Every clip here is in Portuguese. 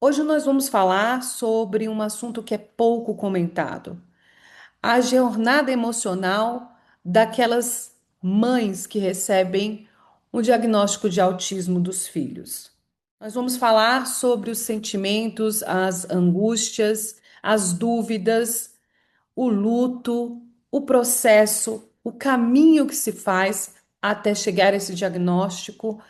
Hoje nós vamos falar sobre um assunto que é pouco comentado: a jornada emocional daquelas mães que recebem o diagnóstico de autismo dos filhos. Nós vamos falar sobre os sentimentos, as angústias, as dúvidas, o luto, o processo, o caminho que se faz até chegar a esse diagnóstico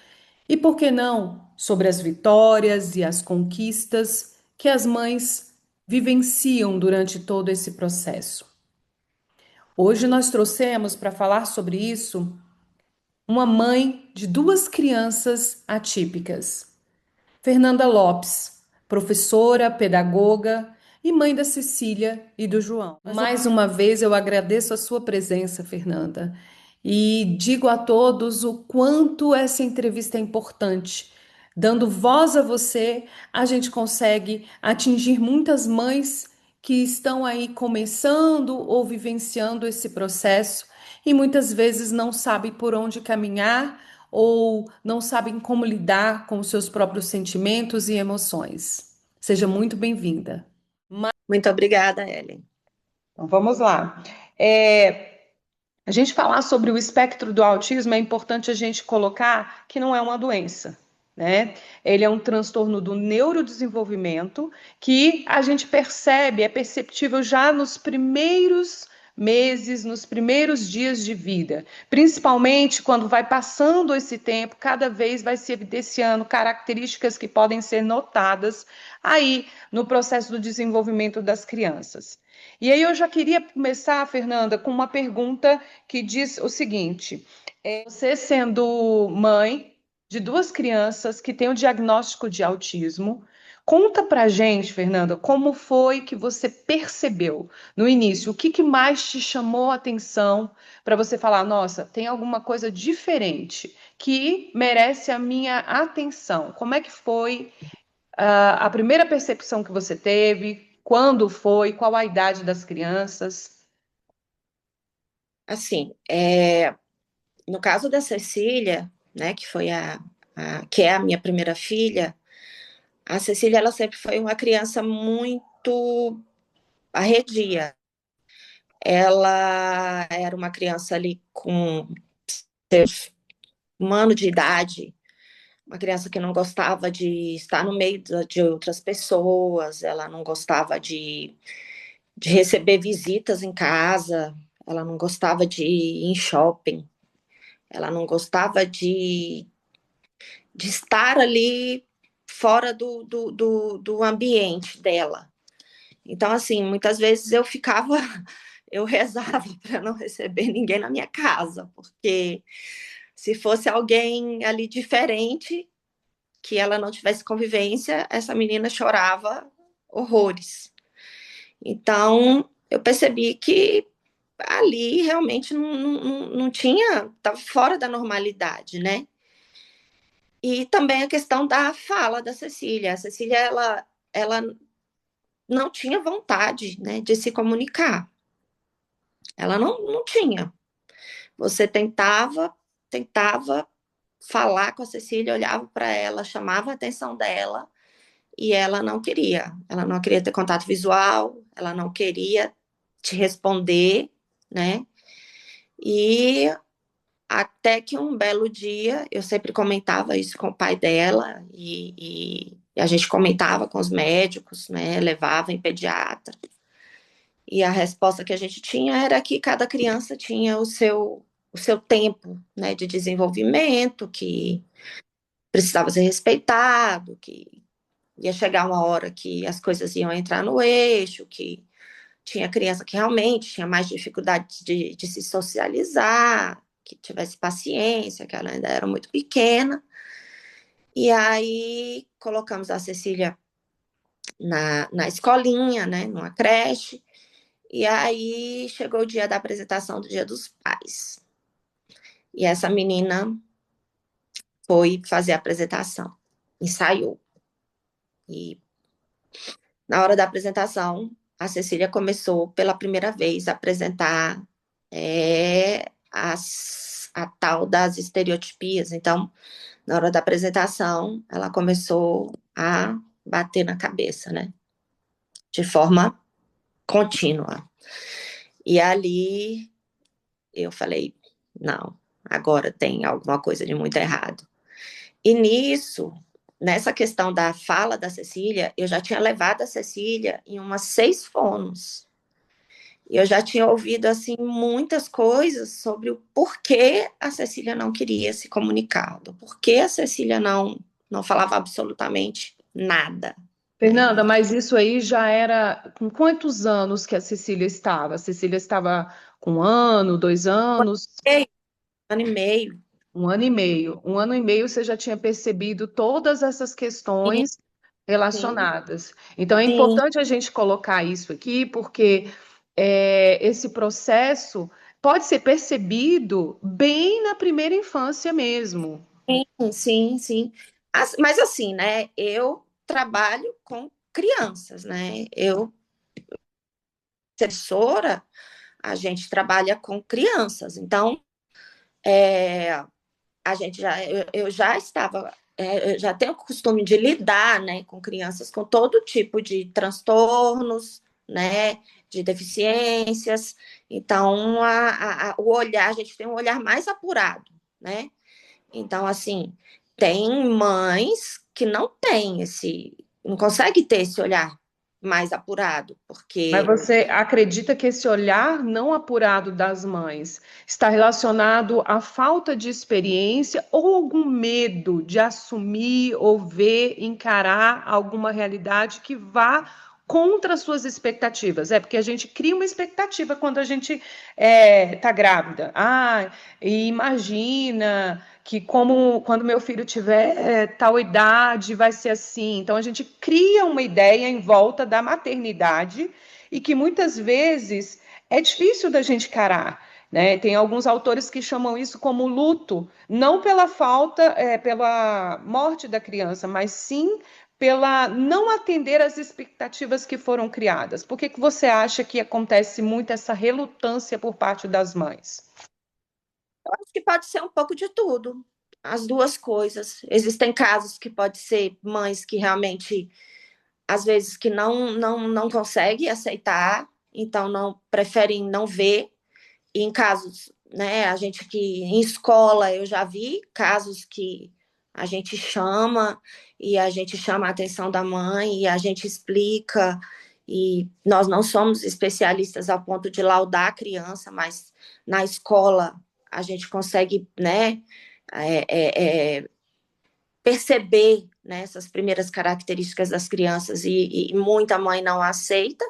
e, por que não, sobre as vitórias e as conquistas que as mães vivenciam durante todo esse processo. Hoje nós trouxemos para falar sobre isso uma mãe de duas crianças atípicas, Fernanda Lopes, professora, pedagoga e mãe da Cecília e do João. Mais uma vez eu agradeço a sua presença, Fernanda, e digo a todos o quanto essa entrevista é importante. Dando voz a você, a gente consegue atingir muitas mães que estão aí começando ou vivenciando esse processo e muitas vezes não sabem por onde caminhar ou não sabem como lidar com os seus próprios sentimentos e emoções. Seja muito bem-vinda. Muito obrigada, Ellen. Então, vamos lá. A gente falar sobre o espectro do autismo é importante a gente colocar que não é uma doença, né? Ele é um transtorno do neurodesenvolvimento que a gente percebe, é perceptível já nos primeiros meses, nos primeiros dias de vida, principalmente quando vai passando esse tempo, cada vez vai se evidenciando características que podem ser notadas aí no processo do desenvolvimento das crianças. E aí eu já queria começar, Fernanda, com uma pergunta que diz o seguinte: você sendo mãe de duas crianças que têm o diagnóstico de autismo, conta pra gente, Fernanda, como foi que você percebeu no início, o que que mais te chamou a atenção para você falar, nossa, tem alguma coisa diferente que merece a minha atenção? Como é que foi a primeira percepção que você teve? Quando foi? Qual a idade das crianças? Assim, no caso da Cecília, né, que foi que é a minha primeira filha, a Cecília ela sempre foi uma criança muito arredia. Ela era uma criança ali com um ano de idade, uma criança que não gostava de estar no meio de outras pessoas, ela não gostava de receber visitas em casa, ela não gostava de ir em shopping. Ela não gostava de estar ali fora do ambiente dela. Então, assim, muitas vezes eu ficava, eu rezava para não receber ninguém na minha casa, porque se fosse alguém ali diferente, que ela não tivesse convivência, essa menina chorava horrores. Então, eu percebi que ali realmente não tinha, estava fora da normalidade, né? E também a questão da fala da Cecília. A Cecília, ela não tinha vontade, né, de se comunicar. Ela não tinha. Você tentava falar com a Cecília, olhava para ela, chamava a atenção dela e ela não queria. Ela não queria ter contato visual, ela não queria te responder, né? E até que um belo dia, eu sempre comentava isso com o pai dela, e a gente comentava com os médicos, né? Levava em pediatra. E a resposta que a gente tinha era que cada criança tinha o seu tempo, né, de desenvolvimento, que precisava ser respeitado, que ia chegar uma hora que as coisas iam entrar no eixo, que tinha criança que realmente tinha mais dificuldade de se socializar, que tivesse paciência, que ela ainda era muito pequena. E aí colocamos a Cecília na escolinha, né, numa creche. E aí chegou o dia da apresentação do Dia dos Pais. E essa menina foi fazer a apresentação, ensaiou. E na hora da apresentação, a Cecília começou pela primeira vez a apresentar a tal das estereotipias. Então, na hora da apresentação, ela começou a bater na cabeça, né? De forma contínua. E ali eu falei, não, agora tem alguma coisa de muito errado. E nisso, nessa questão da fala da Cecília, eu já tinha levado a Cecília em umas 6 fonos. E eu já tinha ouvido, assim, muitas coisas sobre o porquê a Cecília não queria se comunicar, do porquê a Cecília não falava absolutamente nada, né? Fernanda, mas isso aí já era. Com quantos anos que a Cecília estava? A Cecília estava com 1 ano, 2 anos, Ano e meio. 1 ano e meio. 1 ano e meio você já tinha percebido todas essas Sim, questões sim, relacionadas. Então é sim, importante a gente colocar isso aqui, porque esse processo pode ser percebido bem na primeira infância mesmo. sim, sim. Mas assim, né? Eu trabalho com crianças, né? Eu, professora, a gente trabalha com crianças. Então, é, eu já estava, eu já tenho o costume de lidar, né, com crianças com todo tipo de transtornos, né, de deficiências. Então, o olhar, a gente tem um olhar mais apurado, né? Então, assim, tem mães que não têm não conseguem ter esse olhar mais apurado, Mas porque você acredita que esse olhar não apurado das mães está relacionado à falta de experiência ou algum medo de assumir ou ver, encarar alguma realidade que vá contra as suas expectativas? É porque a gente cria uma expectativa quando a gente está grávida. Ah, e imagina que como quando meu filho tiver tal idade vai ser assim. Então a gente cria uma ideia em volta da maternidade e que muitas vezes é difícil da gente encarar. Né? Tem alguns autores que chamam isso como luto, não pela falta, pela morte da criança, mas sim pela não atender às expectativas que foram criadas. Por que, que você acha que acontece muito essa relutância por parte das mães? eu acho que pode ser um pouco de tudo, as duas coisas. Existem casos que pode ser mães que realmente, às vezes, que não conseguem aceitar, então não preferem não ver. E em casos, né, a gente que em escola eu já vi casos que a gente chama e a gente chama a atenção da mãe e a gente explica e nós não somos especialistas ao ponto de laudar a criança, mas na escola a gente consegue, né, é, é, perceber, né, essas primeiras características das crianças e muita mãe não aceita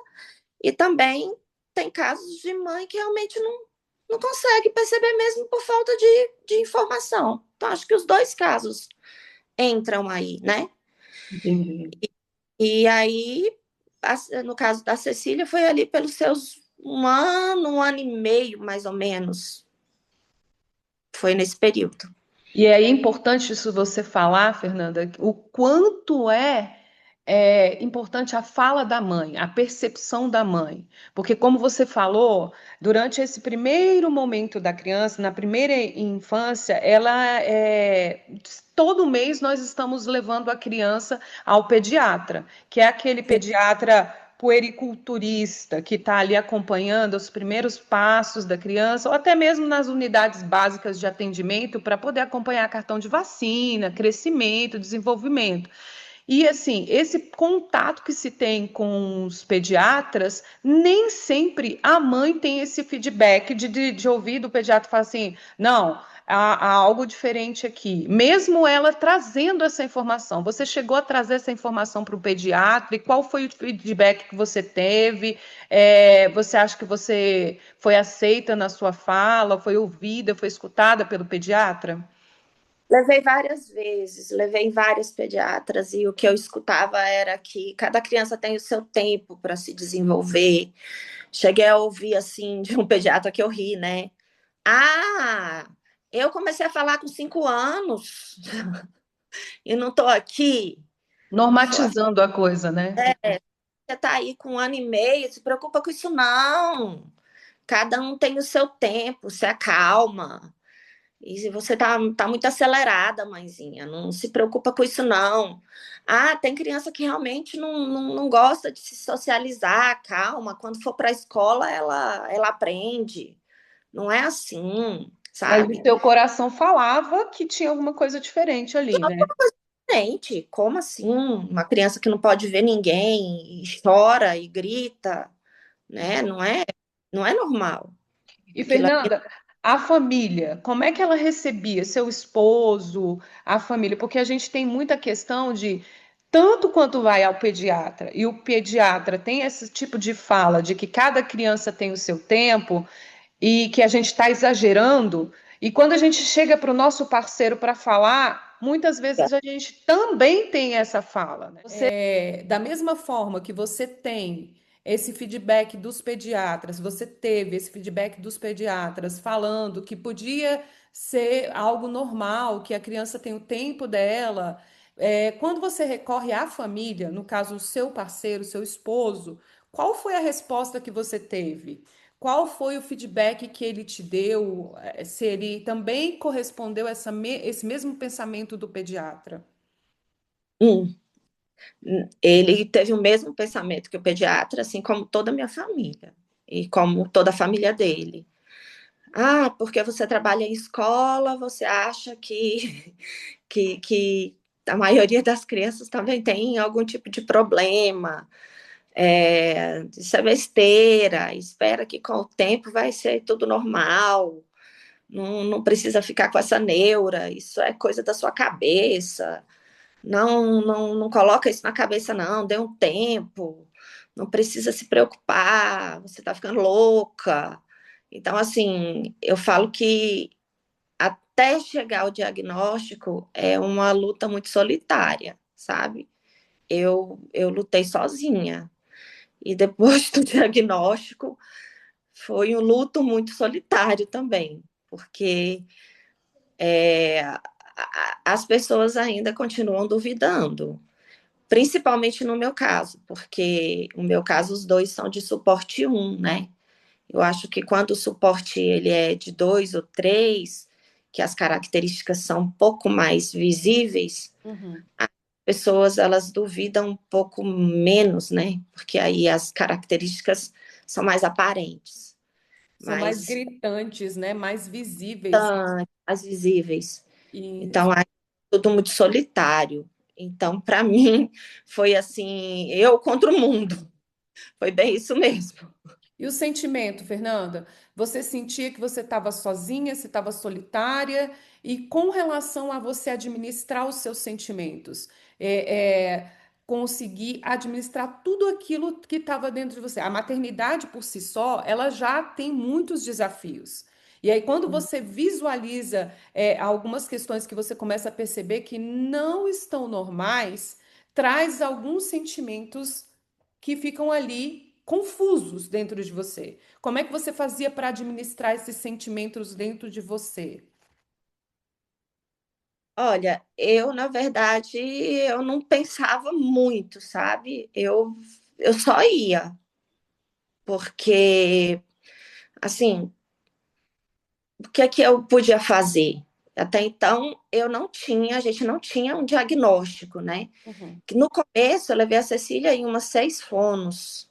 e também tem casos de mãe que realmente não consegue perceber mesmo por falta de informação. Então, acho que os dois casos entram aí, né? Entendi. E aí, no caso da Cecília, foi ali pelos seus 1 ano e meio, mais ou menos. Foi nesse período. E é importante isso você falar, Fernanda, o quanto importante a fala da mãe, a percepção da mãe. Porque, como você falou, durante esse primeiro momento da criança, na primeira infância, todo mês nós estamos levando a criança ao pediatra, que é aquele pediatra puericulturista que está ali acompanhando os primeiros passos da criança, ou até mesmo nas unidades básicas de atendimento, para poder acompanhar cartão de vacina, crescimento, desenvolvimento. E assim, esse contato que se tem com os pediatras, nem sempre a mãe tem esse feedback de ouvir do pediatra falar assim: não, há algo diferente aqui. Mesmo ela trazendo essa informação, você chegou a trazer essa informação para o pediatra e qual foi o feedback que você teve? Você acha que você foi aceita na sua fala, foi ouvida, foi escutada pelo pediatra? Levei várias vezes, levei várias pediatras e o que eu escutava era que cada criança tem o seu tempo para se desenvolver. Cheguei a ouvir assim de um pediatra que eu ri, né? Ah, eu comecei a falar com 5 anos e não estou aqui. Normatizando a coisa, né? Você está aí com 1 ano e meio, se preocupa com isso não. Cada um tem o seu tempo, se acalma. E você tá muito acelerada, mãezinha. Não se preocupa com isso, não. Ah, tem criança que realmente não gosta de se socializar. Calma, quando for para a escola, ela aprende. Não é assim, Mas o sabe? teu coração falava que tinha alguma coisa diferente ali, né? Gente, como assim? Uma criança que não pode ver ninguém e chora e grita, né? Não é normal. E Aquilo ali. Fernanda, a família, como é que ela recebia seu esposo, a família? Porque a gente tem muita questão de tanto quanto vai ao pediatra e o pediatra tem esse tipo de fala de que cada criança tem o seu tempo e que a gente está exagerando. E quando a gente chega para o nosso parceiro para falar, muitas vezes a gente também tem essa fala, né? Da mesma forma que você tem esse feedback dos pediatras, você teve esse feedback dos pediatras falando que podia ser algo normal, que a criança tem o tempo dela. Quando você recorre à família, no caso, o seu parceiro, o seu esposo, qual foi a resposta que você teve? Qual foi o feedback que ele te deu? Se ele também correspondeu a esse mesmo pensamento do pediatra? Hum, Ele teve o mesmo pensamento que o pediatra, assim como toda a minha família e como toda a família dele. Ah, porque você trabalha em escola, você acha que a maioria das crianças também tem algum tipo de problema. Isso é besteira, espera que com o tempo vai ser tudo normal, não precisa ficar com essa neura, isso é coisa da sua cabeça. Não coloca isso na cabeça, não. Dê um tempo. Não precisa se preocupar. Você está ficando louca. Então, assim, eu falo que até chegar ao diagnóstico é uma luta muito solitária, sabe? Eu lutei sozinha. E depois do diagnóstico, foi um luto muito solitário também, porque as pessoas ainda continuam duvidando. Principalmente no meu caso, porque no meu caso os dois são de suporte um, né? Eu acho que quando o suporte ele é de 2 ou 3, que as características são um pouco mais visíveis, Uhum. pessoas elas duvidam um pouco menos, né? Porque aí as características são mais aparentes, São mais mais, gritantes, né? Mais visíveis. mais visíveis. E, Então, aí, tudo muito solitário. Então, para mim, foi assim, eu contra o mundo. Foi bem isso mesmo. e o sentimento, Fernanda? Você sentia que você estava sozinha, você estava solitária? E com relação a você administrar os seus sentimentos, conseguir administrar tudo aquilo que estava dentro de você. A maternidade por si só, ela já tem muitos desafios. E aí, quando você visualiza, algumas questões que você começa a perceber que não estão normais, traz alguns sentimentos que ficam ali confusos dentro de você. Como é que você fazia para administrar esses sentimentos dentro de você? Olha, eu, na verdade, eu não pensava muito, sabe? Eu só ia, porque, assim, o que é que eu podia fazer? Até então, a gente não tinha um diagnóstico, né? Uhum. Que no começo, eu levei a Cecília em umas 6 fonos,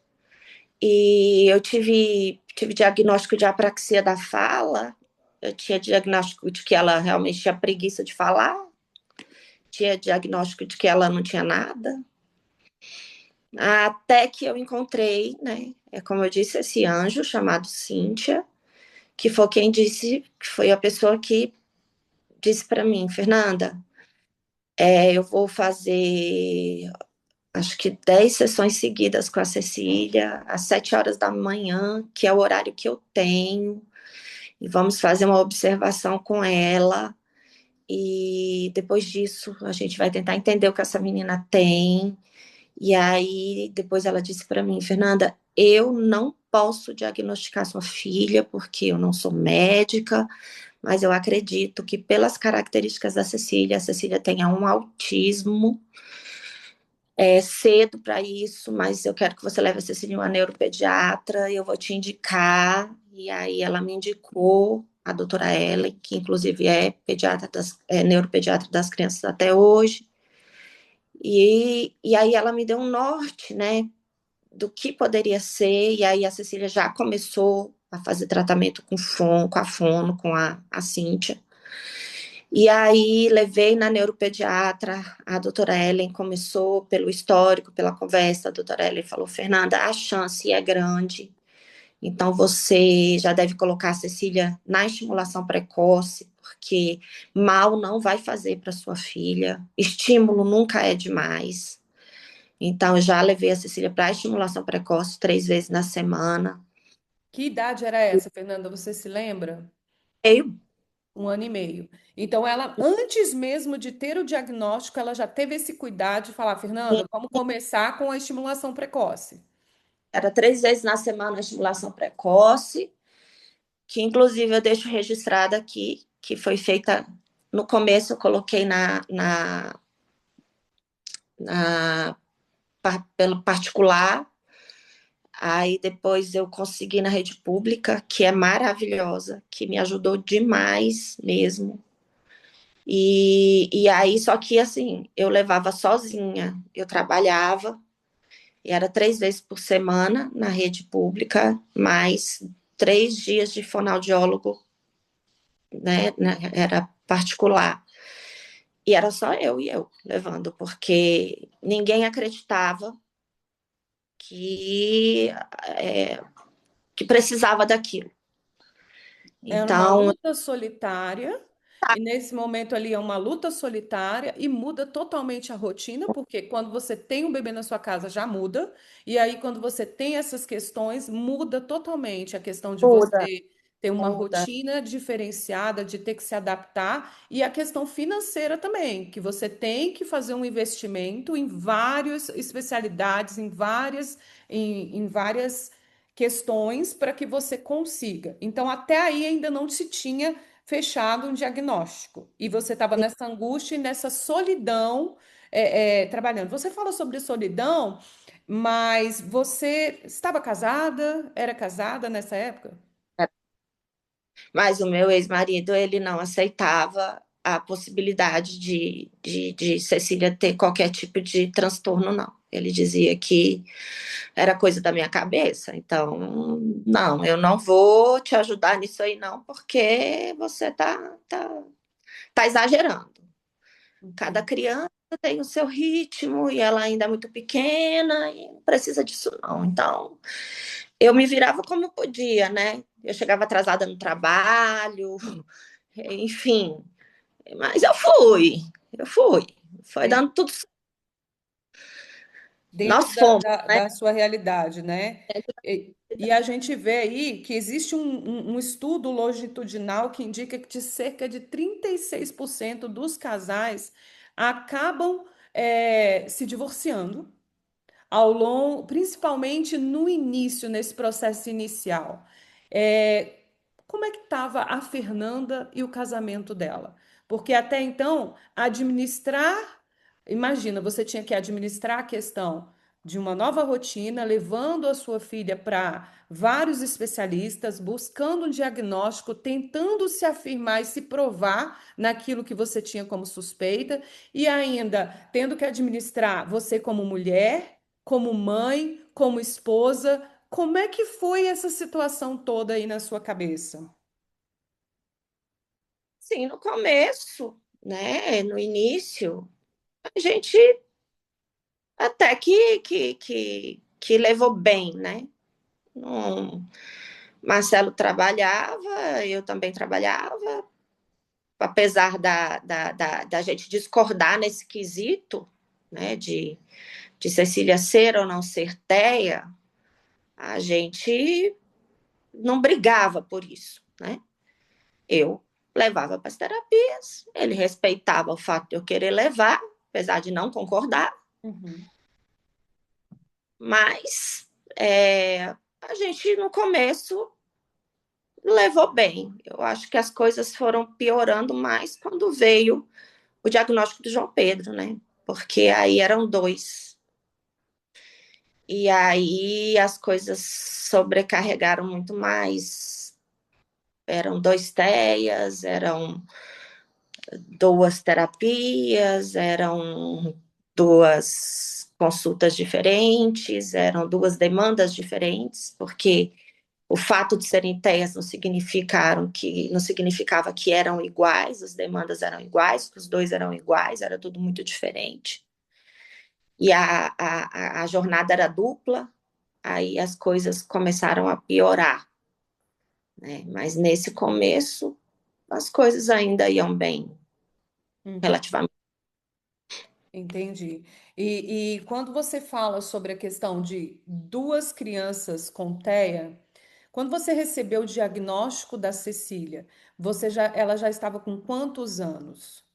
e eu tive diagnóstico de apraxia da fala, eu tinha diagnóstico de que ela realmente tinha preguiça de falar, tinha diagnóstico de que ela não tinha nada, até que eu encontrei, né? Como eu disse, esse anjo chamado Cíntia, que foi quem disse, que foi a pessoa que disse para mim, Fernanda, eu vou fazer acho que 10 sessões seguidas com a Cecília, às 7 horas da manhã, que é o horário que eu tenho, e vamos fazer uma observação com ela. E depois disso, a gente vai tentar entender o que essa menina tem. E aí, depois ela disse para mim, Fernanda, eu não posso diagnosticar sua filha, porque eu não sou médica, mas eu acredito que, pelas características da Cecília, a Cecília tenha um autismo. É cedo para isso, mas eu quero que você leve a Cecília a uma neuropediatra, eu vou te indicar. E aí ela me indicou. a doutora Ellen, que inclusive é neuropediatra das crianças até hoje. E aí ela me deu um norte, né, do que poderia ser, e aí a Cecília já começou a fazer tratamento com a fono, com a Cíntia. E aí levei na neuropediatra, a doutora Ellen começou pelo histórico, pela conversa, a doutora Ellen falou, Fernanda, a chance é grande, então você já deve colocar a Cecília na estimulação precoce, porque mal não vai fazer para sua filha, estímulo nunca é demais. Então, eu já levei a Cecília para a estimulação precoce 3 vezes na semana. Que idade era essa, Fernanda? Você se lembra? Eu 1 ano e meio. Então, ela, antes mesmo de ter o diagnóstico, ela já teve esse cuidado de falar, Fernanda, vamos começar com a estimulação precoce. era 3 vezes na semana a estimulação precoce, que inclusive eu deixo registrada aqui, que foi feita no começo, eu coloquei na pelo particular, aí depois eu consegui na rede pública, que é maravilhosa, que me ajudou demais mesmo. E aí, só que assim, eu levava sozinha, eu trabalhava, e era 3 vezes por semana na rede pública, mais 3 dias de fonoaudiólogo, né? Era particular. E era só eu e eu levando, porque ninguém acreditava que, é, que precisava daquilo. Era uma Então, luta solitária, e nesse momento ali é uma luta solitária e muda totalmente a rotina, porque quando você tem um bebê na sua casa já muda, e aí quando você tem essas questões, muda totalmente a questão de muda, você ter uma muda. rotina diferenciada, de ter que se adaptar, e a questão financeira também, que você tem que fazer um investimento em várias especialidades, em várias questões para que você consiga. Então, até aí ainda não se tinha fechado um diagnóstico. E você estava nessa angústia e nessa solidão trabalhando. Você fala sobre solidão, mas você estava casada? Era casada nessa época? Mas o meu ex-marido, ele não aceitava a possibilidade de Cecília ter qualquer tipo de transtorno, não. Ele dizia que era coisa da minha cabeça. Então, não, eu não vou te ajudar nisso aí, não, porque você tá exagerando. Cada Entendi. criança tem o seu ritmo e ela ainda é muito pequena e não precisa disso, não. Então, eu me virava como podia, né? Eu chegava atrasada no trabalho, enfim. Mas eu fui. Foi Dentro, dando tudo certo. dentro Nós fomos, né? da sua realidade, né? E a gente vê aí que existe um estudo longitudinal que indica que de cerca de 36% dos casais acabam se divorciando ao longo, principalmente no início, nesse processo inicial. É, como é que estava a Fernanda e o casamento dela? Porque até então, imagina, você tinha que administrar a questão de uma nova rotina, levando a sua filha para vários especialistas, buscando um diagnóstico, tentando se afirmar e se provar naquilo que você tinha como suspeita, e ainda tendo que administrar você como mulher, como mãe, como esposa. Como é que foi essa situação toda aí na sua cabeça? Sim, no começo, né? No início, a gente até que levou bem, né? Não, Marcelo trabalhava, eu também trabalhava, apesar da gente discordar nesse quesito, né, de Cecília ser ou não ser TEA, a gente não brigava por isso, né? Eu levava para as terapias, ele respeitava o fato de eu querer levar, apesar de não concordar, Uhum. mas a gente no começo levou bem. Eu acho que as coisas foram piorando mais quando veio o diagnóstico do João Pedro, né? Porque aí eram dois. E aí as coisas sobrecarregaram muito mais. Eram 2 TEAs, eram 2 terapias, eram 2 consultas diferentes, eram 2 demandas diferentes, porque o fato de serem TEAs não significava que eram iguais, as demandas eram iguais, que os dois eram iguais, era tudo muito diferente. E a jornada era dupla, aí as coisas começaram a piorar, né? Mas nesse começo, as coisas ainda iam bem, Uhum. relativamente. Entendi. E quando você fala sobre a questão de duas crianças com TEA, quando você recebeu o diagnóstico da Cecília, ela já estava com quantos anos?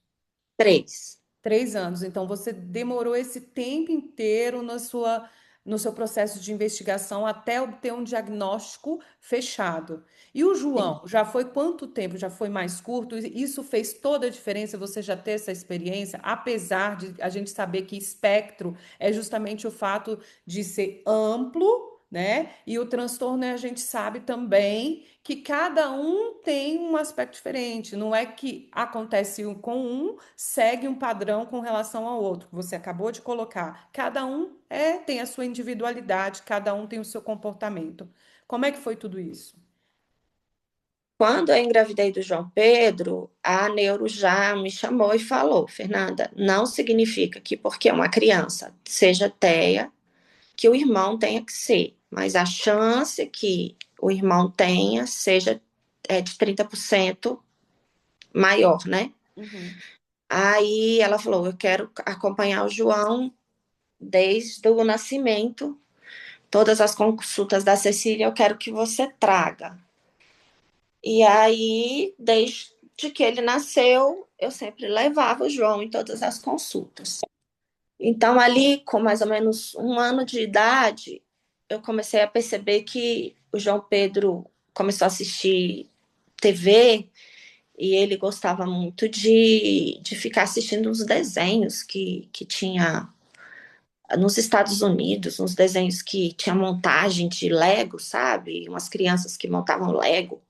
3. 3 anos. Então, você demorou esse tempo inteiro no seu processo de investigação até obter um diagnóstico fechado. E o Sim. João, já foi quanto tempo? Já foi mais curto? Isso fez toda a diferença você já ter essa experiência, apesar de a gente saber que espectro é justamente o fato de ser amplo. Né? E o transtorno, a gente sabe também que cada um tem um aspecto diferente. Não é que acontece com um, segue um padrão com relação ao outro, que você acabou de colocar. Cada um tem a sua individualidade, cada um tem o seu comportamento. Como é que foi tudo isso? Quando eu engravidei do João Pedro, a neuro já me chamou e falou: Fernanda, não significa que porque uma criança seja TEA, que o irmão tenha que ser, mas a chance que o irmão tenha seja de 30% maior, né? Uhum. Aí ela falou: eu quero acompanhar o João desde o nascimento, todas as consultas da Cecília, eu quero que você traga. E aí, desde que ele nasceu, eu sempre levava o João em todas as consultas. Então, ali, com mais ou menos 1 ano de idade, eu comecei a perceber que o João Pedro começou a assistir TV e ele gostava muito de ficar assistindo uns desenhos que tinha nos Estados Unidos, uns desenhos que tinha montagem de Lego, sabe? Umas crianças que montavam Lego.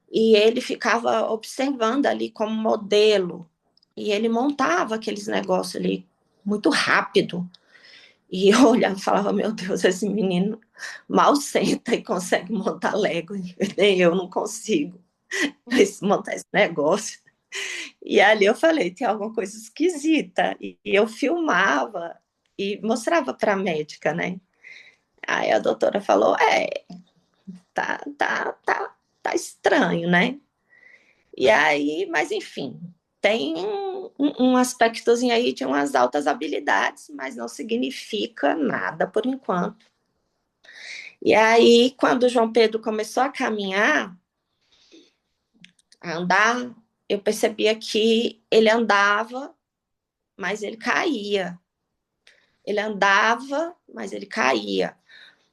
E ele ficava observando ali como modelo. E ele montava aqueles negócios ali muito rápido. E eu olhava e falava, meu Deus, esse menino mal senta e consegue montar Lego. Nem eu não consigo montar esse negócio. E ali eu falei, tem alguma coisa esquisita. E eu filmava e mostrava para a médica, né? Aí a doutora falou, tá estranho, né? E aí, mas enfim, tem um aspectozinho aí de umas altas habilidades, mas não significa nada por enquanto. E aí, quando o João Pedro começou a caminhar, a andar, eu percebia que ele andava, mas ele caía. Ele andava, mas ele caía.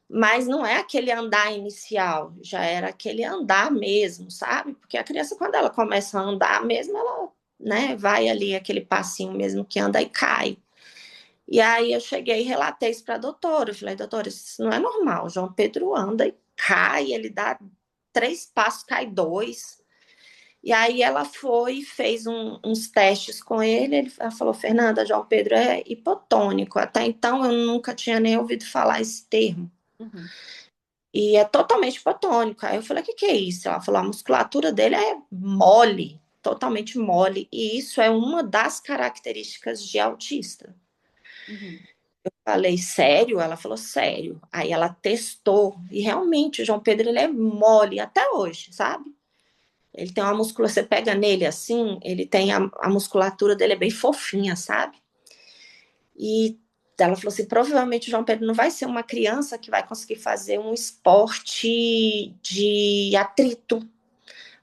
Mas não é aquele andar inicial, já era aquele andar mesmo, sabe? Porque a criança, quando ela começa a andar mesmo, ela, né, vai ali aquele passinho mesmo que anda e cai. E aí eu cheguei e relatei isso para a doutora. Eu falei, doutora, isso não é normal. O João Pedro anda e cai, ele dá 3 passos, cai 2. E aí ela foi e fez uns testes com ele. Ela falou, Fernanda, João Pedro é hipotônico. Até então eu nunca tinha nem ouvido falar esse termo. Uhum. E é totalmente hipotônico. Aí eu falei, o que é isso? Ela falou, a musculatura dele é mole, totalmente mole. E isso é uma das características de autista. Uhum. Falei, sério? Ela falou, sério. Aí ela testou. E realmente, o João Pedro, ele é mole até hoje, sabe? Ele tem uma musculatura, você pega nele assim, ele tem a musculatura dele é bem fofinha, sabe? E ela falou assim: provavelmente o João Pedro não vai ser uma criança que vai conseguir fazer um esporte de atrito,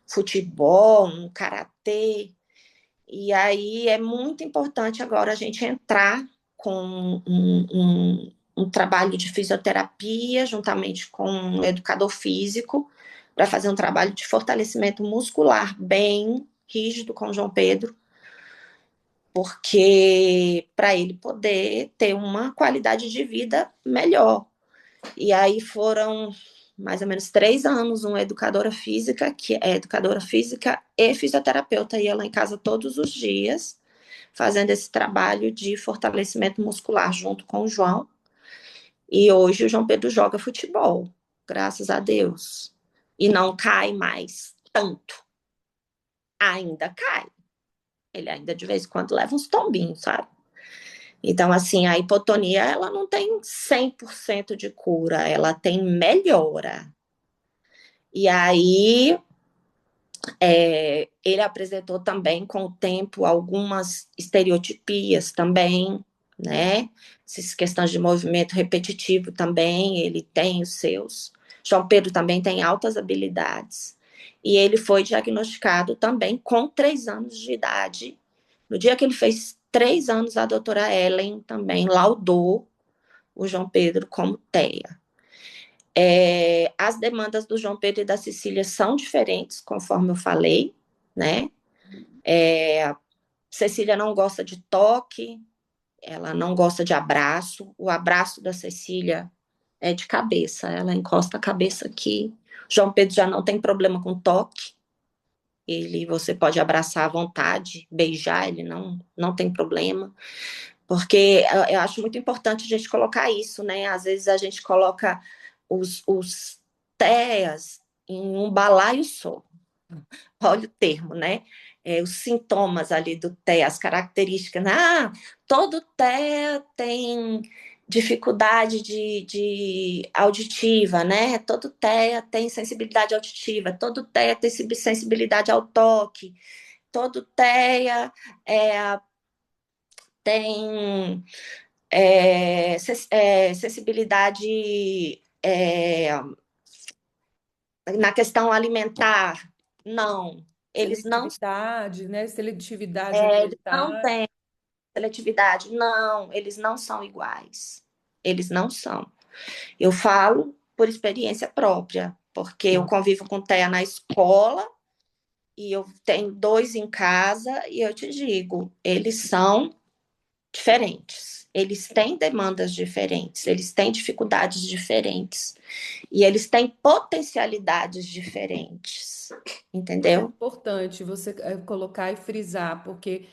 futebol, um karatê. E aí é muito importante agora a gente entrar com um trabalho de fisioterapia, juntamente com um educador físico, para fazer um trabalho de fortalecimento muscular bem rígido com o João Pedro, porque para ele poder ter uma qualidade de vida melhor. E aí foram mais ou menos 3 anos, uma educadora física, que é educadora física e fisioterapeuta, ia lá em casa todos os dias, fazendo esse trabalho de fortalecimento muscular junto com o João. E hoje o João Pedro joga futebol, graças a Deus. E não cai mais tanto. Ainda cai. Ele ainda de vez em quando leva uns tombinhos, sabe? Então, assim, a hipotonia, ela não tem 100% de cura, ela tem melhora. E aí, ele apresentou também, com o tempo, algumas estereotipias também, né? Essas questões de movimento repetitivo também, ele tem os seus. João Pedro também tem altas habilidades. E ele foi diagnosticado também com 3 anos de idade. No dia que ele fez 3 anos, a doutora Ellen também laudou o João Pedro como TEA. As demandas do João Pedro e da Cecília são diferentes, conforme eu falei, né? Cecília não gosta de toque, ela não gosta de abraço. O abraço da Cecília é de cabeça, ela encosta a cabeça aqui. João Pedro já não tem problema com toque, você pode abraçar à vontade, beijar, ele não tem problema. Porque eu acho muito importante a gente colocar isso, né? Às vezes a gente coloca os TEAs em um balaio só. Olha o termo, né? Os sintomas ali do TEA, as características. Todo TEA tem dificuldade de auditiva, né? Todo TEA tem sensibilidade auditiva, todo TEA tem sensibilidade ao toque, todo TEA tem sensibilidade na questão alimentar. Não, eles não, Seletividade, né? Seletividade não alimentar. têm seletividade. Não, eles não são iguais. Eles não são. Eu falo por experiência própria, porque eu convivo com TEA na escola e eu tenho 2 em casa e eu te digo, eles são diferentes. Eles têm demandas diferentes, eles têm dificuldades diferentes e eles têm potencialidades diferentes, Isso é entendeu? importante você colocar e frisar, porque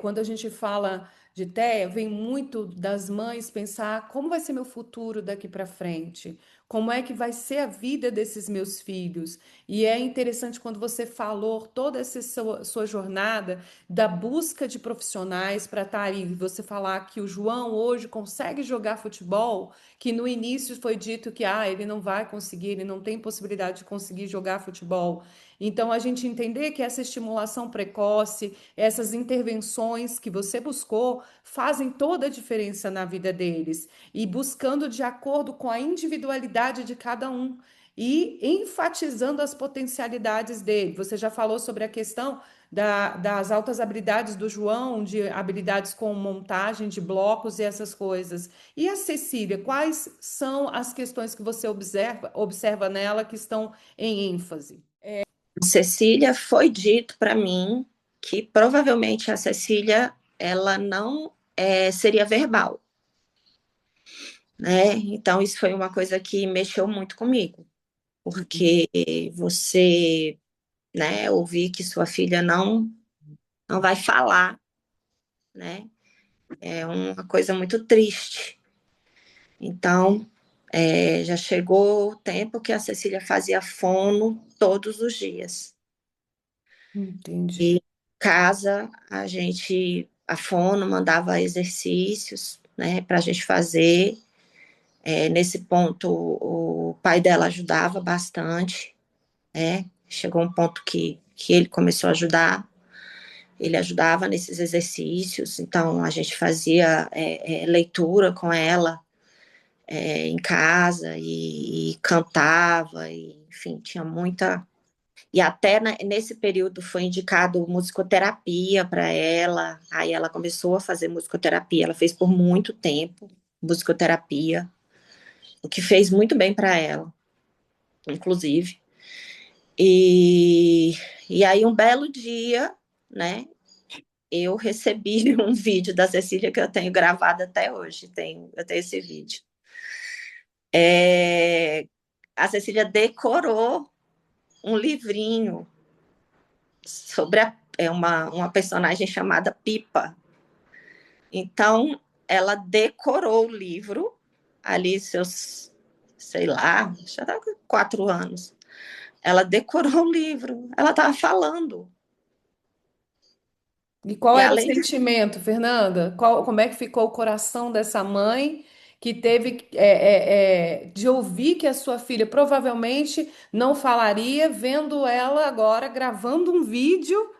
quando a gente fala de TEA, vem muito das mães pensar como vai ser meu futuro daqui para frente, como é que vai ser a vida desses meus filhos. E é interessante quando você falou toda essa sua jornada da busca de profissionais para estar aí, você falar que o João hoje consegue jogar futebol, que no início foi dito que ele não vai conseguir, ele não tem possibilidade de conseguir jogar futebol. Então, a gente entender que essa estimulação precoce, essas intervenções que você buscou, fazem toda a diferença na vida deles. E buscando de acordo com a individualidade de cada um. E enfatizando as potencialidades dele. Você já falou sobre a questão das altas habilidades do João, de habilidades com montagem de blocos e essas coisas. E a Cecília, quais são as questões que você observa nela que estão em ênfase? Cecília, foi dito para mim que provavelmente a Cecília ela não seria verbal, né? Então isso foi uma coisa que mexeu muito comigo, porque você, né, ouvir que sua filha não vai falar, né? É uma coisa muito triste. Então, já chegou o tempo que a Cecília fazia fono todos os dias. Entendi. E em casa, a fono mandava exercícios, né, para a gente fazer. Nesse ponto, o pai dela ajudava bastante, né? Chegou um ponto que ele começou a ajudar, ele ajudava nesses exercícios, então a gente fazia leitura com ela, em casa e cantava, e, enfim, tinha muita. E até nesse período foi indicado musicoterapia para ela, aí ela começou a fazer musicoterapia, ela fez por muito tempo musicoterapia, o que fez muito bem para ela, inclusive. E, e aí, um belo dia, né, eu recebi um vídeo da Cecília que eu tenho gravado até hoje, eu tenho esse vídeo. a Cecília decorou um livrinho sobre uma personagem chamada Pipa. Então, ela decorou o livro, ali seus, sei lá, já estava com 4 anos. Ela decorou o livro, ela estava falando. E qual E era o além sentimento, Fernanda? Como é que ficou o coração dessa mãe que teve de ouvir que a sua filha provavelmente não falaria, vendo ela agora gravando um vídeo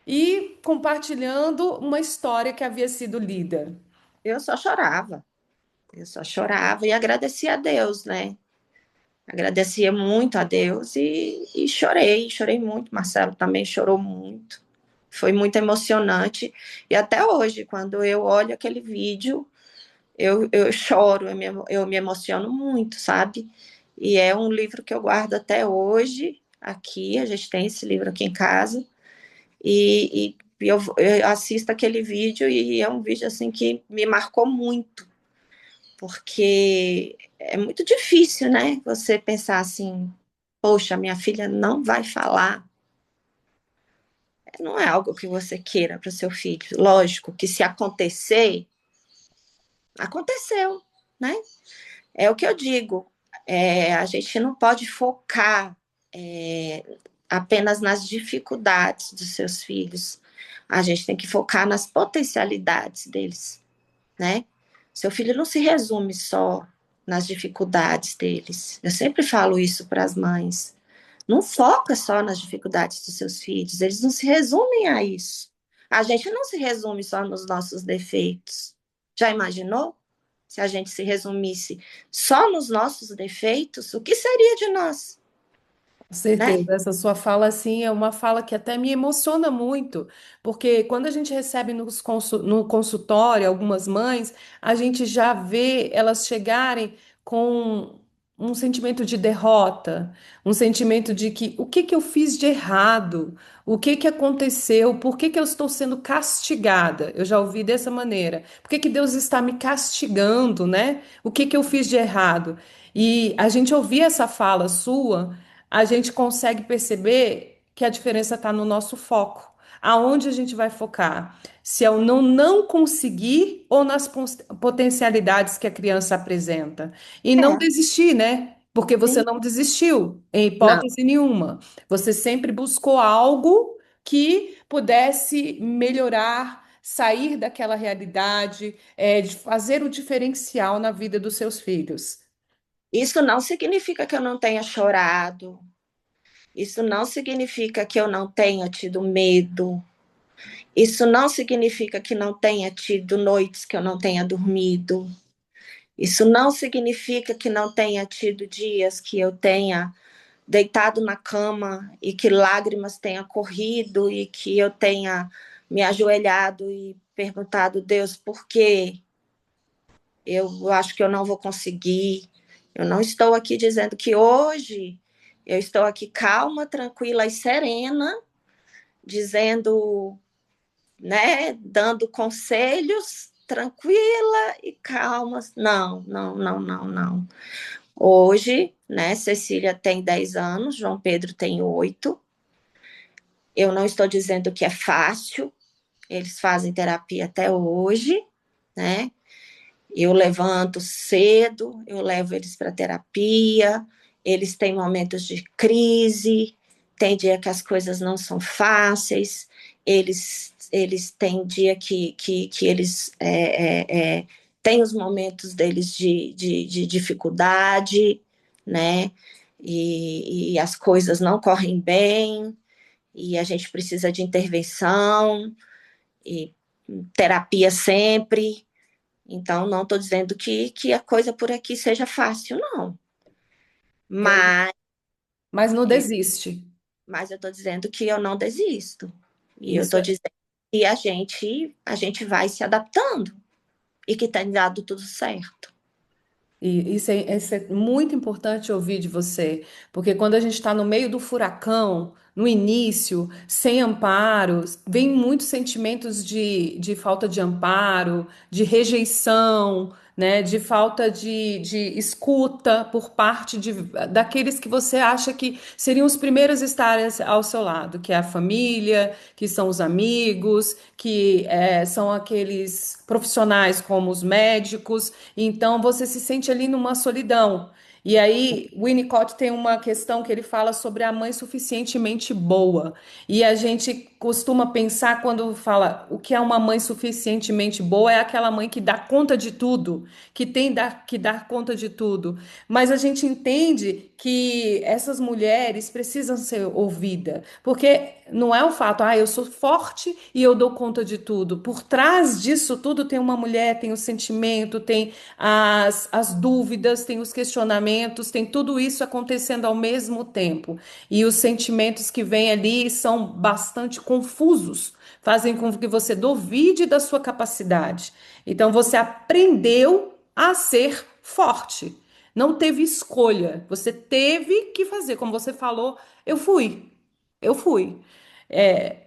e compartilhando uma história que havia sido lida? eu só chorava e agradecia a Deus, né? Agradecia muito a Deus e chorei muito. Marcelo também chorou muito. Foi muito emocionante. E até hoje, quando eu olho aquele vídeo, eu choro, eu me emociono muito, sabe? E é um livro que eu guardo até hoje aqui. A gente tem esse livro aqui em casa. Eu assisto aquele vídeo e é um vídeo assim que me marcou muito, porque é muito difícil, né? Você pensar assim, poxa, minha filha não vai falar. Não é algo que você queira para o seu filho. Lógico que se acontecer, aconteceu, né? É o que eu digo. A gente não pode focar apenas nas dificuldades dos seus filhos. A gente tem que focar nas potencialidades deles, né? Seu filho não se resume só nas dificuldades deles. Eu sempre falo isso para as mães. Não foca só nas dificuldades dos seus filhos, eles não se resumem a isso. A gente não se resume só nos nossos defeitos. Já imaginou? Se a gente se resumisse só nos nossos defeitos, o que seria de nós, Com né? certeza, essa sua fala assim é uma fala que até me emociona muito, porque quando a gente recebe no consultório algumas mães, a gente já vê elas chegarem com um sentimento de derrota, um sentimento de que o que que eu fiz de errado, o que que aconteceu, por que que eu estou sendo castigada? Eu já ouvi dessa maneira. Por que que Deus está me castigando, né? O que que eu fiz de errado? E a gente ouvir essa fala sua, a gente consegue perceber que a diferença está no nosso foco. Aonde a gente vai focar? Se é o não conseguir ou nas potencialidades que a criança apresenta. E não É, desistir, né? Porque você sim. não desistiu, em Não, hipótese nenhuma. Você sempre buscou algo que pudesse melhorar, sair daquela realidade, de fazer o diferencial na vida dos seus filhos. isso não significa que eu não tenha chorado, isso não significa que eu não tenha tido medo, isso não significa que não tenha tido noites que eu não tenha dormido, isso não significa que não tenha tido dias que eu tenha deitado na cama e que lágrimas tenham corrido e que eu tenha me ajoelhado e perguntado, Deus, por quê? Eu acho que eu não vou conseguir. Eu não estou aqui dizendo que hoje eu estou aqui calma, tranquila e serena, dizendo, né, dando conselhos tranquila e calma. Não, não, não, não, não. Hoje, né, Cecília tem 10 anos, João Pedro tem 8. Eu não estou dizendo que é fácil, eles fazem terapia até hoje, né? Eu levanto cedo, eu levo eles para terapia, eles têm momentos de crise, tem dia que as coisas não são fáceis, eles têm dia que eles têm os momentos deles de dificuldade, né? E as coisas não correm bem, e a gente precisa de intervenção, e terapia sempre. Então, não estou dizendo que a coisa por aqui seja fácil, não. E aí, Mas, mas não é, desiste. mas eu estou dizendo que eu não desisto. E eu Isso estou dizendo que a gente vai se adaptando e que tem dado tudo certo. isso é muito importante ouvir de você, porque quando a gente está no meio do furacão, no início, sem amparo, vem muitos sentimentos de falta de amparo, de rejeição, né, de falta de escuta por parte daqueles que você acha que seriam os primeiros a estar ao seu lado, que é a família, que são os amigos, que são aqueles profissionais como os médicos. Então você se sente ali numa solidão. E aí, o Winnicott tem uma questão que ele fala sobre a mãe suficientemente boa. E a gente costuma pensar quando fala o que é uma mãe suficientemente boa, é aquela mãe que dá conta de tudo, que que dar conta de tudo. Mas a gente entende que essas mulheres precisam ser ouvidas, porque não é o fato, eu sou forte e eu dou conta de tudo. Por trás disso tudo tem uma mulher, tem o sentimento, tem as dúvidas, tem os questionamentos, tem tudo isso acontecendo ao mesmo tempo. E os sentimentos que vêm ali são bastante confusos, fazem com que você duvide da sua capacidade. Então você aprendeu a ser forte. Não teve escolha. Você teve que fazer, como você falou, eu fui. Eu fui.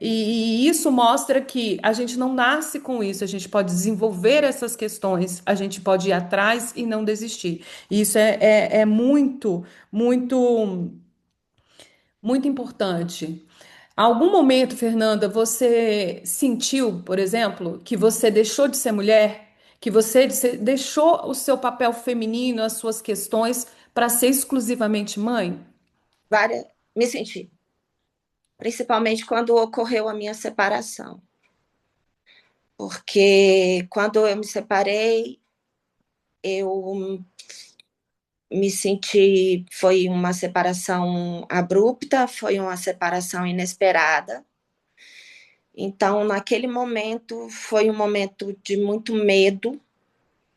E isso mostra que a gente não nasce com isso, a gente pode desenvolver essas questões, a gente pode ir atrás e não desistir. E isso é muito, muito, muito importante. Algum momento, Fernanda, você sentiu, por exemplo, que você deixou de ser mulher, que você deixou o seu papel feminino, as suas questões, para ser exclusivamente mãe? Várias, me senti, principalmente quando ocorreu a minha separação. Porque quando eu me separei, eu me senti, foi uma separação abrupta, foi uma separação inesperada. Então, naquele momento, foi um momento de muito medo,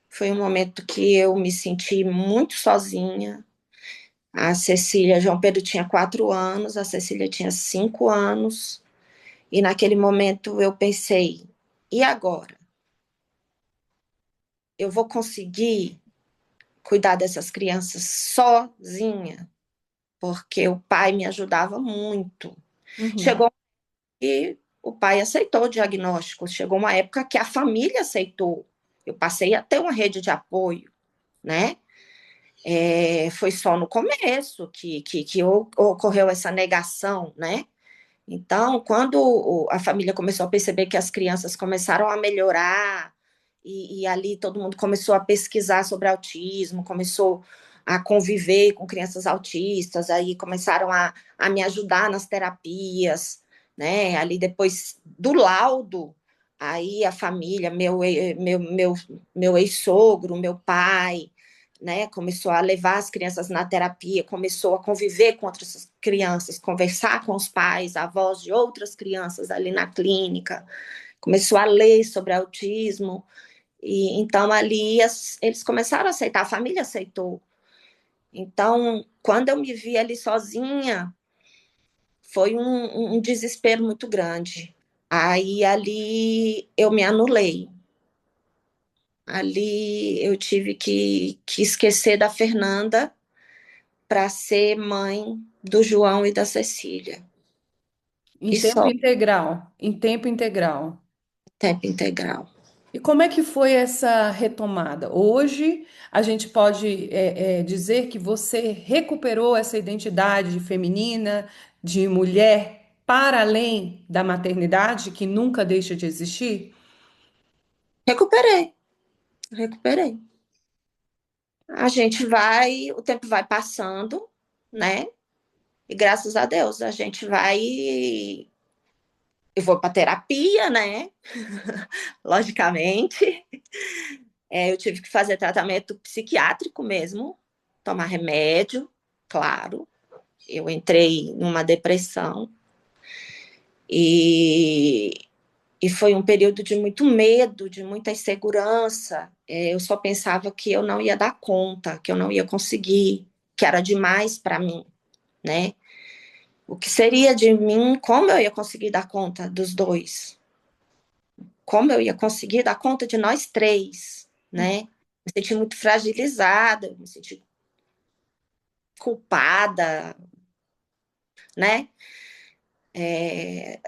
foi um momento que eu me senti muito sozinha. A Cecília, João Pedro tinha 4 anos, a Cecília tinha 5 anos, e naquele momento eu pensei, e agora? Eu vou conseguir cuidar dessas crianças sozinha? Porque o pai me ajudava muito. Uhum. Chegou e o pai aceitou o diagnóstico. Chegou uma época que a família aceitou. Eu passei a ter uma rede de apoio, né? Foi só no começo que ocorreu essa negação, né? Então, quando a família começou a perceber que as crianças começaram a melhorar, e ali todo mundo começou a pesquisar sobre autismo, começou a conviver com crianças autistas, aí começaram a me ajudar nas terapias, né? Ali depois do laudo, aí a família, meu ex-sogro, meu pai, né, começou a levar as crianças na terapia, começou a conviver com outras crianças, conversar com os pais, avós de outras crianças ali na clínica, começou a ler sobre autismo, e então ali eles começaram a aceitar, a família aceitou. Então, quando eu me vi ali sozinha, foi um desespero muito grande. Aí ali eu me anulei. Ali eu tive que esquecer da Fernanda para ser mãe do João e da Cecília. Em E tempo só integral, em tempo integral. tempo integral. E como é que foi essa retomada? Hoje a gente pode dizer que você recuperou essa identidade feminina, de mulher, para além da maternidade, que nunca deixa de existir? Recuperei, recuperei. A gente vai, o tempo vai passando, né? E graças a Deus a gente vai. Eu vou para terapia, né? Logicamente. Eu tive que fazer tratamento psiquiátrico mesmo, tomar remédio, claro. Eu entrei numa depressão e, e foi um período de muito medo, de muita insegurança. Eu só pensava que eu não ia dar conta, que eu não ia conseguir, que era demais para mim, né? O que seria de mim? Como eu ia conseguir dar conta dos dois? Como eu ia conseguir dar conta de nós três, né? Me senti muito fragilizada, me senti culpada, né? É,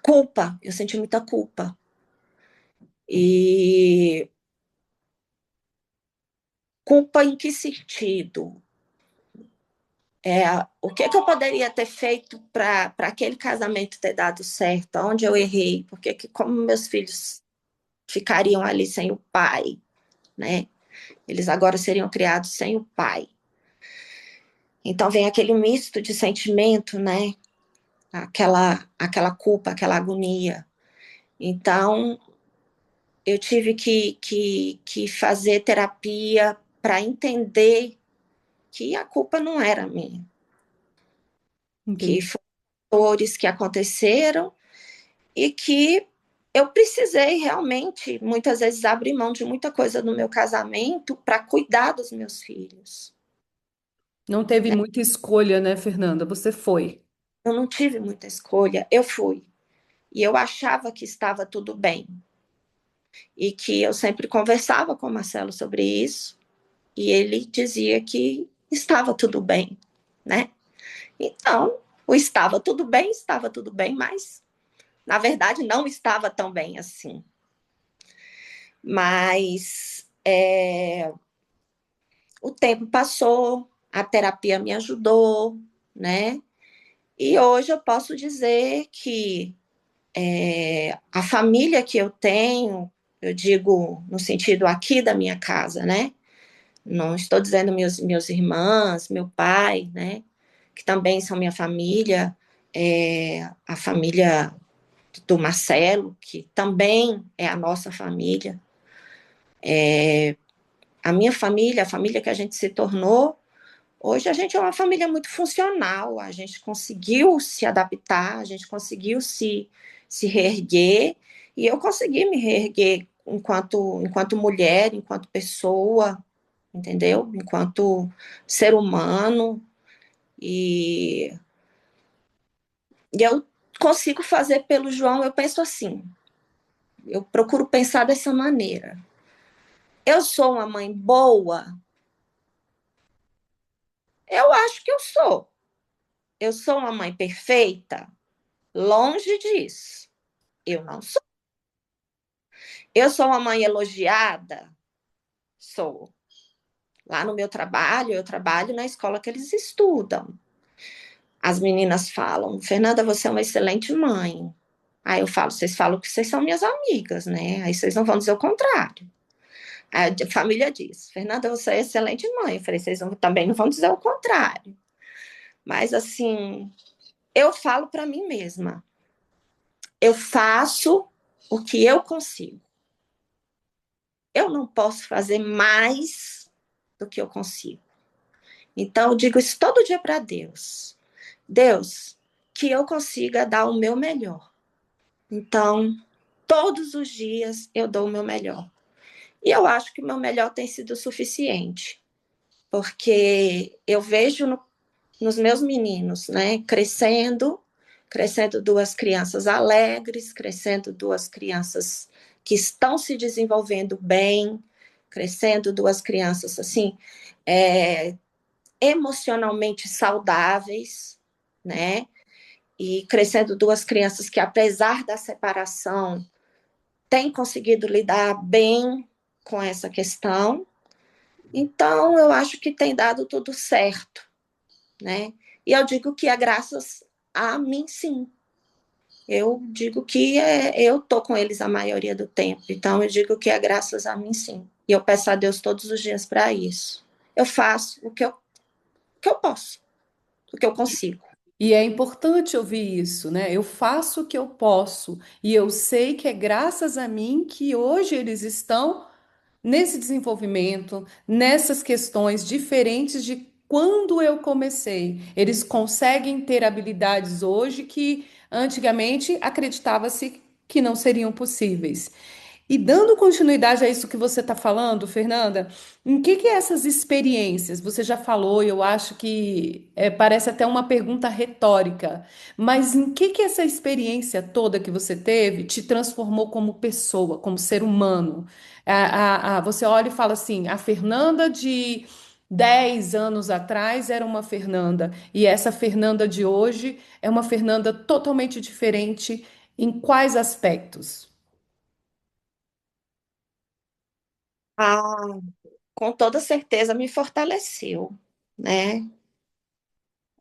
culpa, eu senti muita culpa. E culpa em que sentido? O que, que eu poderia ter feito para aquele casamento ter dado certo? Onde eu errei? Porque que, como meus filhos ficariam ali sem o pai, né? Eles agora seriam criados sem o pai. Então vem aquele misto de sentimento, né? Aquela culpa, aquela agonia. Então eu tive que fazer terapia para entender que a culpa não era minha, que Entendi. foram dores que aconteceram e que eu precisei realmente, muitas vezes, abrir mão de muita coisa no meu casamento para cuidar dos meus filhos. Não teve muita escolha, né, Fernanda? Você foi. Eu não tive muita escolha, eu fui. E eu achava que estava tudo bem. E que eu sempre conversava com o Marcelo sobre isso, e ele dizia que estava tudo bem, né? Então, o estava tudo bem, mas na verdade não estava tão bem assim. Mas o tempo passou, a terapia me ajudou, né? E hoje eu posso dizer que a família que eu tenho, eu digo no sentido aqui da minha casa, né? Não estou dizendo meus irmãs, meu pai, né? Que também são minha família, a família do Marcelo, que também é a nossa família. A minha família, a família que a gente se tornou, hoje a gente é uma família muito funcional, a gente conseguiu se adaptar, a gente conseguiu se reerguer, e eu consegui me reerguer enquanto mulher, enquanto pessoa, entendeu? Enquanto ser humano, e, e eu consigo fazer pelo João, eu penso assim, eu procuro pensar dessa maneira. Eu sou uma mãe boa? Eu acho que eu sou. Eu sou uma mãe perfeita? Longe disso. Eu não sou. Eu sou uma mãe elogiada? Sou. Lá no meu trabalho, eu trabalho na escola que eles estudam. As meninas falam, Fernanda, você é uma excelente mãe. Aí eu falo, vocês falam que vocês são minhas amigas, né? Aí vocês não vão dizer o contrário. Aí a família diz, Fernanda, você é excelente mãe. Eu falei, também não vão dizer o contrário. Mas assim, eu falo para mim mesma, eu faço o que eu consigo. Eu não posso fazer mais do que eu consigo. Então, eu digo isso todo dia para Deus. Deus, que eu consiga dar o meu melhor. Então, todos os dias eu dou o meu melhor. E eu acho que o meu melhor tem sido suficiente, porque eu vejo nos meus meninos, né, crescendo duas crianças alegres, crescendo duas crianças que estão se desenvolvendo bem, crescendo duas crianças assim, emocionalmente saudáveis, né? E crescendo duas crianças que, apesar da separação, têm conseguido lidar bem com essa questão. Então, eu acho que tem dado tudo certo, né? E eu digo que é graças a mim, sim. Eu digo que eu tô com eles a maioria do tempo. Então, eu digo que é graças a mim, sim. E eu peço a Deus todos os dias para isso. Eu faço o que eu posso, o que eu consigo. E é importante ouvir isso, né? Eu faço o que eu posso e eu sei que é graças a mim que hoje eles estão nesse desenvolvimento, nessas questões diferentes de quando eu comecei. Eles conseguem ter habilidades hoje que antigamente acreditava-se que não seriam possíveis. E dando continuidade a isso que você está falando, Fernanda, em que essas experiências, você já falou, e eu acho que parece até uma pergunta retórica, mas em que essa experiência toda que você teve te transformou como pessoa, como ser humano? Você olha e fala assim, a Fernanda 10 anos atrás era uma Fernanda, e essa Fernanda de hoje é uma Fernanda totalmente diferente em quais aspectos? Ah, com toda certeza me fortaleceu, né?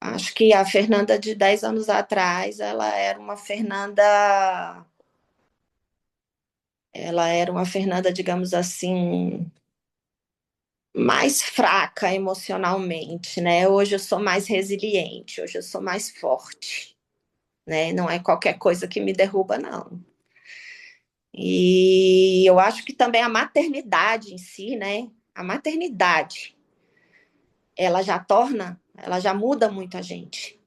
Acho que a Fernanda de 10 anos atrás, ela era uma Fernanda, digamos assim, mais fraca emocionalmente, né? Hoje eu sou mais resiliente, hoje eu sou mais forte, né? Não é qualquer coisa que me derruba, não. E eu acho que também a maternidade em si, né? A maternidade, ela já muda muito a gente.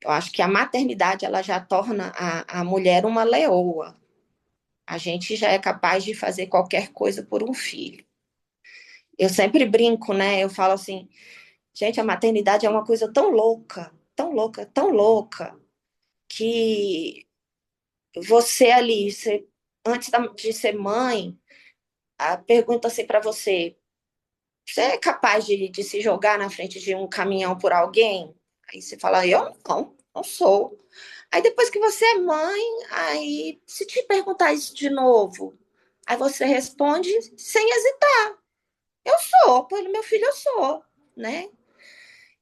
Eu acho que a maternidade, ela já torna a mulher uma leoa. A gente já é capaz de fazer qualquer coisa por um filho. Eu sempre brinco, né? Eu falo assim, gente, a maternidade é uma coisa tão louca, tão louca, tão louca, que você ali, antes de ser mãe, a pergunta assim para você: você é capaz de se jogar na frente de um caminhão por alguém? Aí você fala, eu não, não sou. Aí depois que você é mãe, aí se te perguntar isso de novo, aí você responde sem hesitar. Eu sou, pelo meu filho eu sou, né?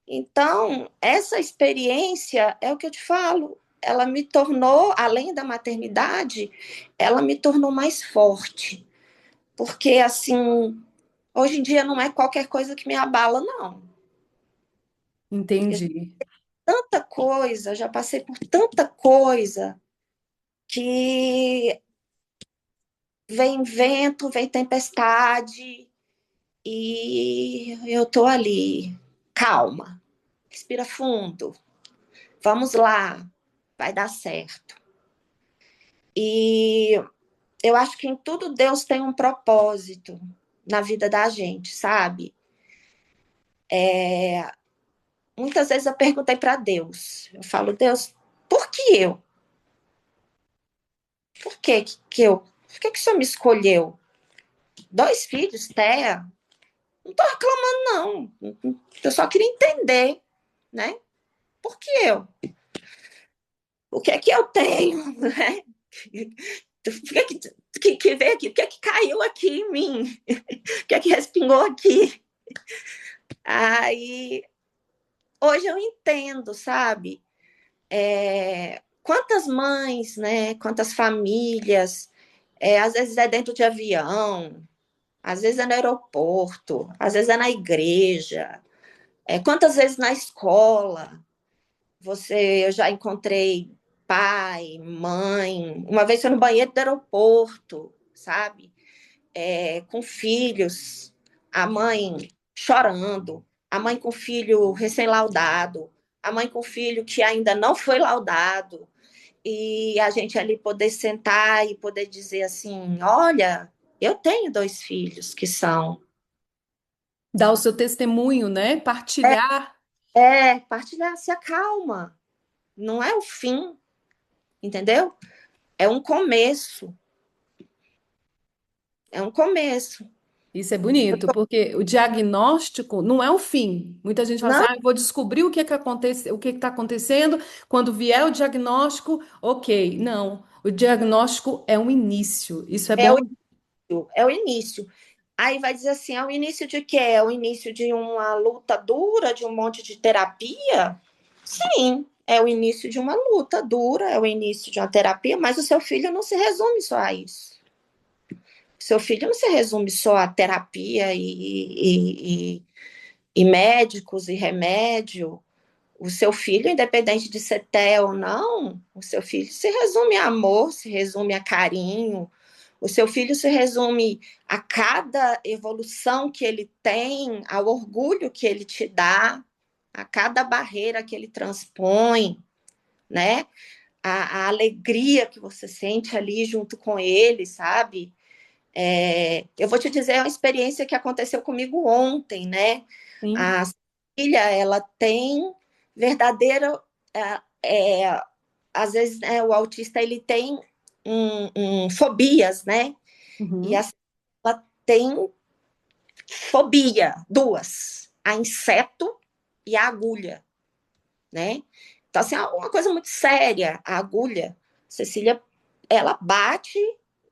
Então, essa experiência é o que eu te falo. Ela me tornou, além da maternidade, ela me tornou mais forte. Porque, assim, hoje em dia não é qualquer coisa que me abala, não. Eu, Entendi. tanta coisa, já passei por tanta coisa que vem vento, vem tempestade e eu tô ali, calma, respira fundo, vamos lá, vai dar certo. E eu acho que em tudo Deus tem um propósito na vida da gente, sabe? Muitas vezes eu perguntei para Deus, eu falo, Deus, por que eu? Por que eu? Por que o Senhor me escolheu? 2 filhos, Thea? Não tô reclamando, não. Eu só queria entender, né? Por que eu? O que é que eu tenho, né? O que é que veio aqui? O que é que caiu aqui em mim? O que é que respingou aqui? Aí, hoje eu entendo, sabe? Quantas mães, né? Quantas famílias, às vezes é dentro de avião, às vezes é no aeroporto, às vezes é na igreja, quantas vezes na escola, eu já encontrei pai, mãe, uma vez foi no banheiro do aeroporto, sabe? Com filhos, a mãe chorando, a mãe com filho recém-laudado, a mãe com filho que ainda não foi laudado, e a gente ali poder sentar e poder dizer assim: olha, eu tenho 2 filhos que são. Dar o seu testemunho, né? Partilhar. Partilhar, se acalma, não é o fim, entendeu? É um começo, é um começo. Isso é bonito, porque o diagnóstico não é o fim. Muita gente fala assim, Não ah, eu vou descobrir o que é que acontece, o que está acontecendo. Quando vier o diagnóstico, ok. Não, o diagnóstico é um início. Isso é é o bom. início, é o início. Aí vai dizer assim, é o início de quê? É o início de uma luta dura, de um monte de terapia? Sim, é o início de uma luta dura, é o início de uma terapia, mas o seu filho não se resume só a isso. O seu filho não se resume só a terapia e médicos e remédio. O seu filho, independente de ser TEA ou não, o seu filho se resume a amor, se resume a carinho, o seu filho se resume a cada evolução que ele tem, ao orgulho que ele te dá, a cada barreira que ele transpõe, né? A alegria que você sente ali junto com ele, sabe? Eu vou te dizer uma experiência que aconteceu comigo ontem, né? Sim. A filha, ela tem verdadeiro, às vezes, né, o autista ele tem fobias, né? E Uhum. ela tem fobia, 2. a inseto e a agulha, né? Então, assim, é uma coisa muito séria, a agulha. Cecília, ela bate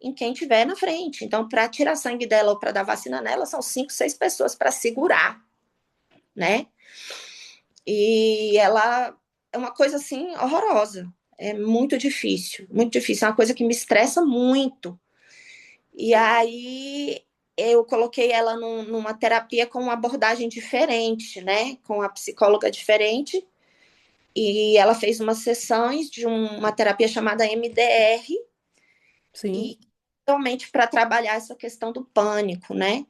em quem tiver na frente. Então, para tirar sangue dela ou para dar vacina nela, são 5, 6 pessoas para segurar, né? E ela é uma coisa, assim, horrorosa. É muito difícil, muito difícil. É uma coisa que me estressa muito. E aí eu coloquei ela numa terapia com uma abordagem diferente, né? Com a psicóloga diferente. E ela fez umas sessões de uma terapia chamada MDR, Sim. e realmente para trabalhar essa questão do pânico, né?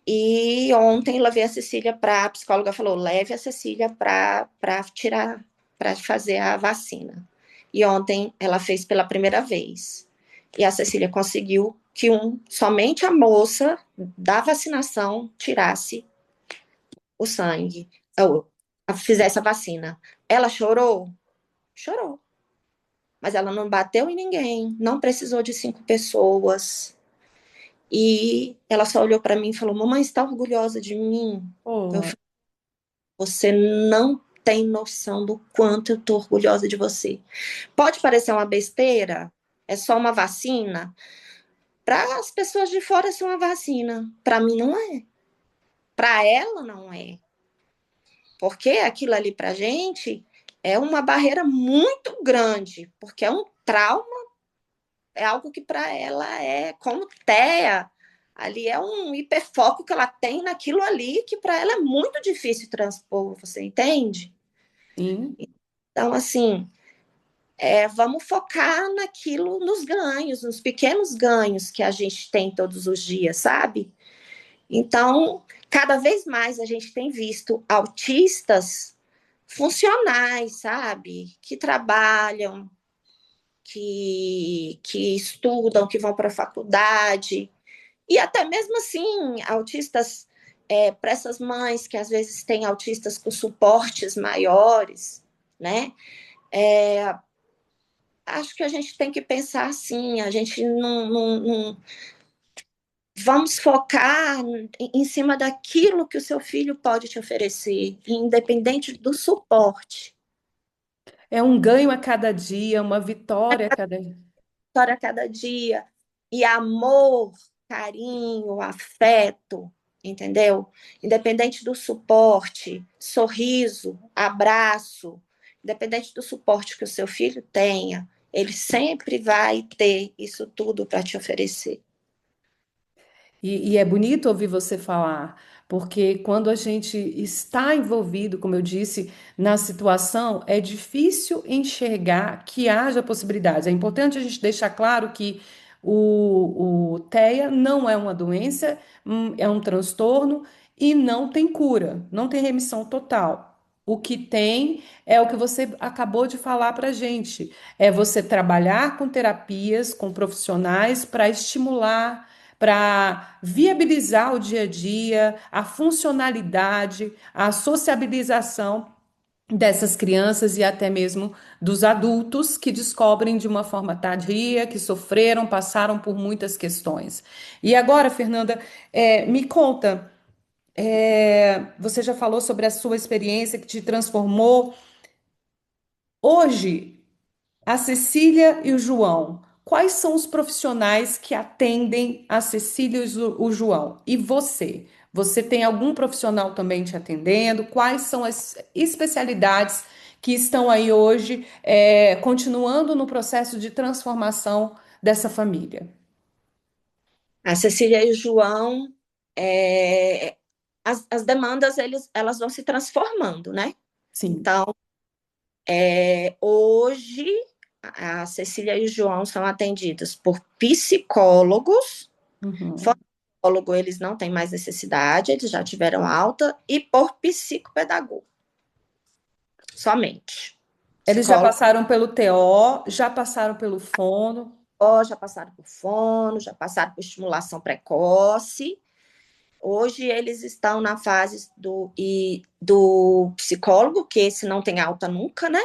E ontem levei a Cecília para a psicóloga falou, leve a Cecília para tirar, para fazer a vacina. E ontem ela fez pela primeira vez. E a Cecília conseguiu que somente a moça da vacinação tirasse o sangue, ou fizesse a vacina. Ela chorou? Chorou. Mas ela não bateu em ninguém, não precisou de 5 pessoas. E ela só olhou para mim e falou: Mamãe, está orgulhosa de mim? Eu Oh, falei, você não tem noção do quanto eu estou orgulhosa de você. Pode parecer uma besteira, é só uma vacina. Para as pessoas de fora, é uma vacina. Para mim, não é. Para ela, não é. Porque aquilo ali para gente é uma barreira muito grande, porque é um trauma, é algo que para ela é como TEA. Ali é um hiperfoco que ela tem naquilo ali, que para ela é muito difícil transpor, você entende? sim. Então, assim, vamos focar naquilo, nos ganhos, nos pequenos ganhos que a gente tem todos os dias, sabe? Então, cada vez mais a gente tem visto autistas funcionais, sabe? Que trabalham, que estudam, que vão para a faculdade. E até mesmo assim, autistas, para essas mães que às vezes têm autistas com suportes maiores, né? Acho que a gente tem que pensar assim, a gente não vamos focar em cima daquilo que o seu filho pode te oferecer, independente do suporte. É um ganho a cada dia, uma vitória a cada dia. História a cada dia. E amor, carinho, afeto, entendeu? Independente do suporte, sorriso, abraço, independente do suporte que o seu filho tenha, ele sempre vai ter isso tudo para te oferecer. E é bonito ouvir você falar, porque quando a gente está envolvido, como eu disse, na situação, é difícil enxergar que haja possibilidades. É importante a gente deixar claro que o TEA não é uma doença, é um transtorno e não tem cura, não tem remissão total. O que tem é o que você acabou de falar para a gente, é você trabalhar com terapias, com profissionais para estimular, para viabilizar o dia a dia, a funcionalidade, a sociabilização dessas crianças e até mesmo dos adultos que descobrem de uma forma tardia, que sofreram, passaram por muitas questões. E agora, Fernanda, me conta, você já falou sobre a sua experiência que te transformou. Hoje, a Cecília e o João, quais são os profissionais que atendem a Cecília e o João? E você? Você tem algum profissional também te atendendo? Quais são as especialidades que estão aí hoje, continuando no processo de transformação dessa família? A Cecília e o João, as demandas elas vão se transformando, né? Sim. Então, hoje, a Cecília e o João são atendidos por psicólogos, Uhum. fonoaudiólogo eles não têm mais necessidade, eles já tiveram alta, e por psicopedagogo, somente. Eles já Psicólogo, passaram pelo TO, já passaram pelo fono. já passaram por fono, já passaram por estimulação precoce. Hoje eles estão na fase do psicólogo, que esse não tem alta nunca, né?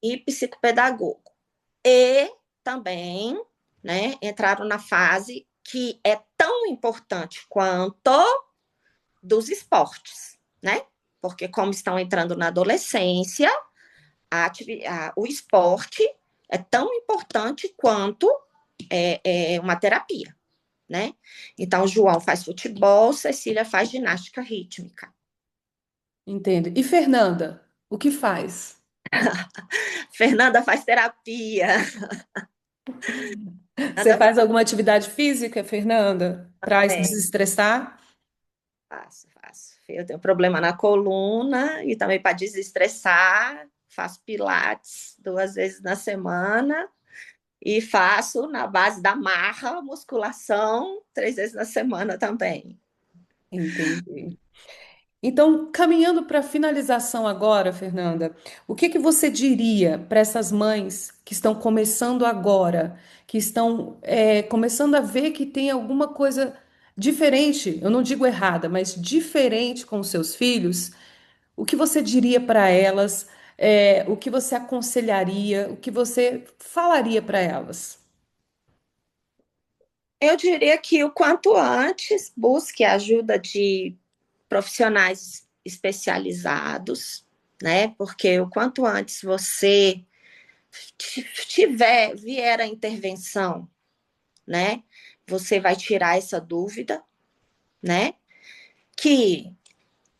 E psicopedagogo. E também, né, entraram na fase que é tão importante quanto dos esportes. né? Porque como estão entrando na adolescência, o esporte é tão importante quanto uma terapia, né? Então, João faz futebol, Cecília faz ginástica rítmica. Entendo. E Fernanda, o que faz? Fernanda faz terapia Você Fernanda faz alguma atividade física, Fernanda, para se também. desestressar? Faço. Eu tenho problema na coluna e também para desestressar, faço pilates 2 vezes na semana e faço na base da marra, musculação 3 vezes na semana também. Entendi. Então, caminhando para a finalização agora, Fernanda, o que que você diria para essas mães que estão começando agora, que estão começando a ver que tem alguma coisa diferente, eu não digo errada, mas diferente com os seus filhos? O que você diria para elas? O que você aconselharia? O que você falaria para elas? Eu diria que o quanto antes busque a ajuda de profissionais especializados, né? Porque o quanto antes você vier a intervenção, né? Você vai tirar essa dúvida, né? Que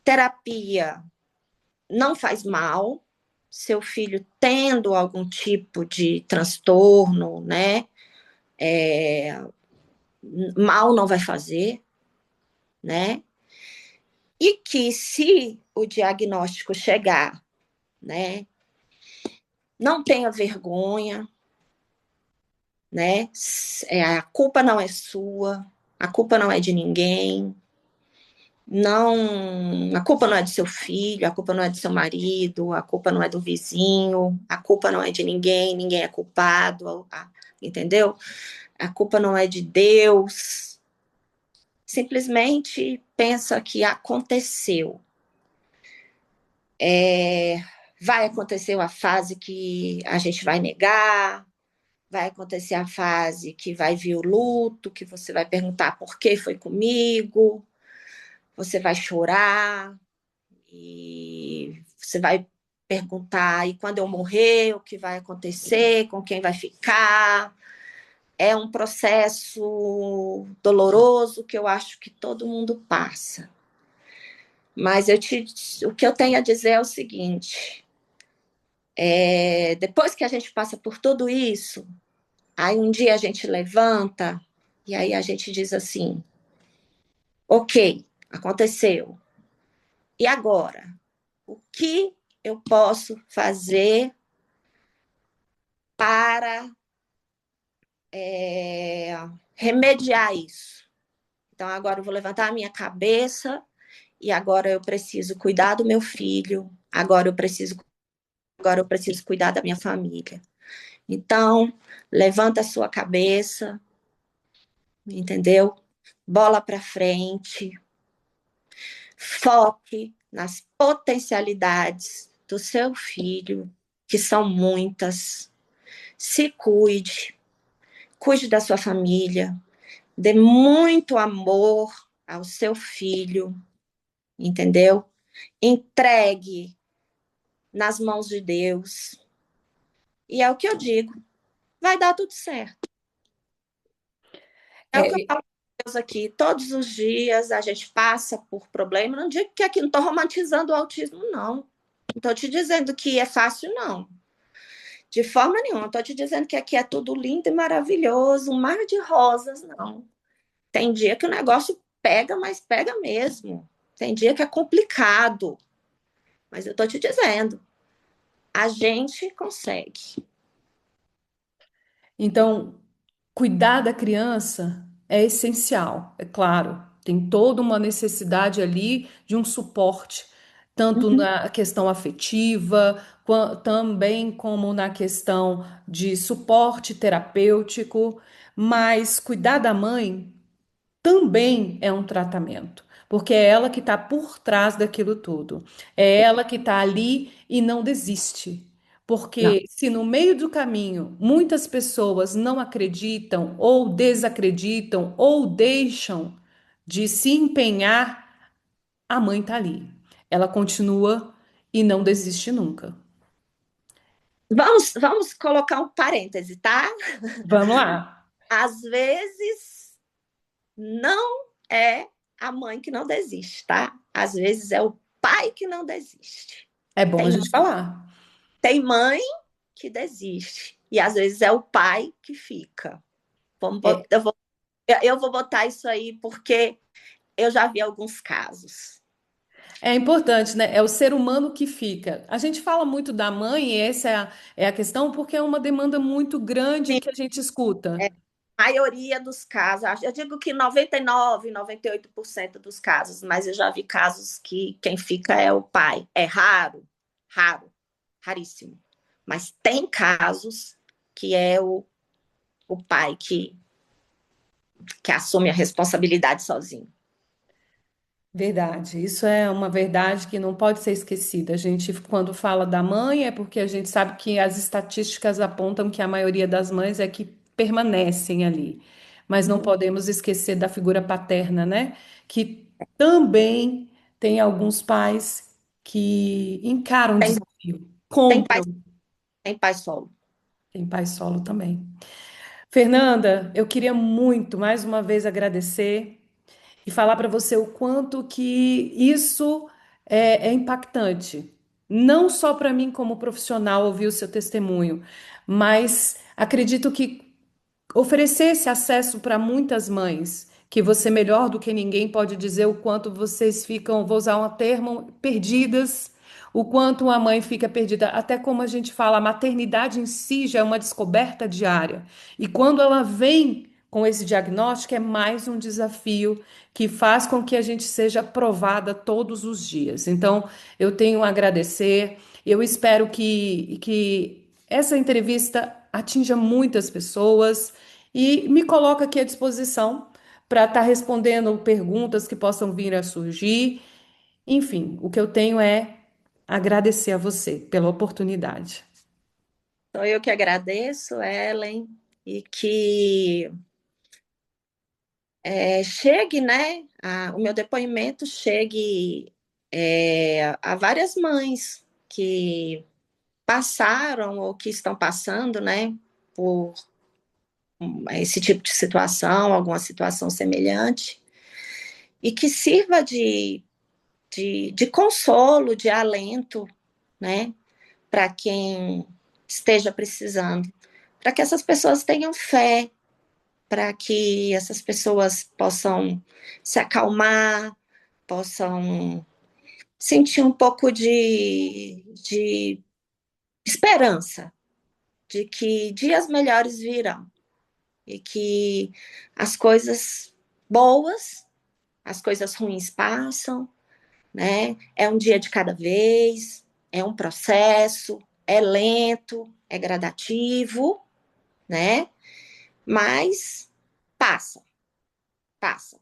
terapia não faz mal, seu filho tendo algum tipo de transtorno, né? Mal não vai fazer, né? E que se o diagnóstico chegar, né? Não tenha vergonha, né? A culpa não é sua, a culpa não é de ninguém, não, a culpa não é do seu filho, a culpa não é do seu marido, a culpa não é do vizinho, a culpa não é de ninguém, ninguém é culpado, entendeu? A culpa não é de Deus. Simplesmente pensa que aconteceu. Vai acontecer a fase que a gente vai negar, vai acontecer a fase que vai vir o luto, que você vai perguntar por que foi comigo, você vai chorar, e você vai perguntar, e quando eu morrer, o que vai acontecer, com quem vai ficar. É um processo doloroso que eu acho que todo mundo passa. Mas o que eu tenho a dizer é o seguinte: depois que a gente passa por tudo isso, aí um dia a gente levanta e aí a gente diz assim: ok, aconteceu. E agora? O que eu posso fazer para remediar isso? Então, agora eu vou levantar a minha cabeça e agora eu preciso cuidar do meu filho, agora eu preciso cuidar da minha família. Então, levanta a sua cabeça, entendeu? Bola para frente, foque nas potencialidades do seu filho, que são muitas. Se cuide, cuide da sua família, dê muito amor ao seu filho, entendeu? Entregue nas mãos de Deus. E é o que eu digo, vai dar tudo certo. É o que eu É, falo para Deus aqui. Todos os dias a gente passa por problemas. Não digo que aqui não estou romantizando o autismo, não. Não estou te dizendo que é fácil, não. De forma nenhuma. Estou te dizendo que aqui é tudo lindo e maravilhoso, um mar de rosas, não. Tem dia que o negócio pega, mas pega mesmo. Tem dia que é complicado. Mas eu estou te dizendo, a gente consegue. então, cuidar da criança é essencial, é claro. Tem toda uma necessidade ali de um suporte, tanto Uhum. na questão afetiva, também como na questão de suporte terapêutico, mas cuidar da mãe também é um tratamento, porque é ela que está por trás daquilo tudo. É ela que está ali e não desiste. Não, Porque se no meio do caminho muitas pessoas não acreditam, ou desacreditam, ou deixam de se empenhar, a mãe está ali. ela continua e não desiste nunca. Vamos colocar um parêntese, tá? Vamos lá. Às vezes não é a mãe que não desiste, tá? Às vezes é o pai que não desiste. É bom a Tem, gente falar. tem mãe que desiste e às vezes é o pai que fica. É, Eu vou botar isso aí porque eu já vi alguns casos. é importante, né? É o ser humano que fica. A gente fala muito da mãe, e essa é a questão, porque é uma demanda muito grande Sim, que a gente escuta. é, a maioria dos casos, eu digo que 99, 98% dos casos, mas eu já vi casos que quem fica é o pai. É raro, raro, raríssimo. Mas tem casos que é o pai que assume a responsabilidade sozinho. Verdade, isso é uma verdade que não pode ser esquecida. A gente, quando fala da mãe, é porque a gente sabe que as estatísticas apontam que a maioria das mães é que permanecem ali. Mas não Uhum. podemos esquecer da figura paterna, né? Que também tem alguns pais que encaram o Tem, desafio, tem, compram. pai, tem pai solo. Tem pai solo também. Fernanda, eu queria muito, mais uma vez, agradecer e falar para você o quanto que isso é impactante. Não só para mim como profissional ouvir o seu testemunho, mas acredito que oferecer esse acesso para muitas mães, que você melhor do que ninguém pode dizer o quanto vocês ficam, vou usar um termo, perdidas, o quanto a mãe fica perdida, até como a gente fala, a maternidade em si já é uma descoberta diária. E quando ela vem com esse diagnóstico, é mais um desafio que faz com que a gente seja aprovada todos os dias. Então, eu tenho a agradecer, eu espero que essa entrevista atinja muitas pessoas e me coloco aqui à disposição para estar respondendo perguntas que possam vir a surgir. Enfim, o que eu tenho é agradecer a você pela oportunidade. Então, eu que agradeço, Ellen, e que chegue, né, o meu depoimento chegue a várias mães que passaram ou que estão passando, né, por esse tipo de situação, alguma situação semelhante, e que sirva de consolo, de alento, né, para quem esteja precisando, para que essas pessoas tenham fé, para que essas pessoas possam se acalmar, possam sentir um pouco de esperança de que dias melhores virão e que as coisas boas, as coisas ruins passam, né? É um dia de cada vez, é um processo, é lento, é gradativo, né? Mas passa, passa.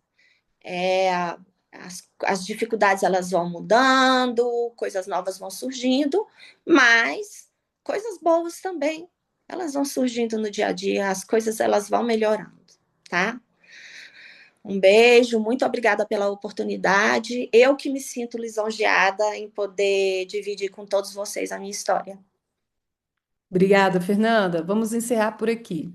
As dificuldades elas vão mudando, coisas novas vão surgindo, mas coisas boas também, elas vão surgindo no dia a dia, as coisas elas vão melhorando, tá? Um beijo, muito obrigada pela oportunidade. Eu que me sinto lisonjeada em poder dividir com todos vocês a minha história. Obrigada, Fernanda. Vamos encerrar por aqui.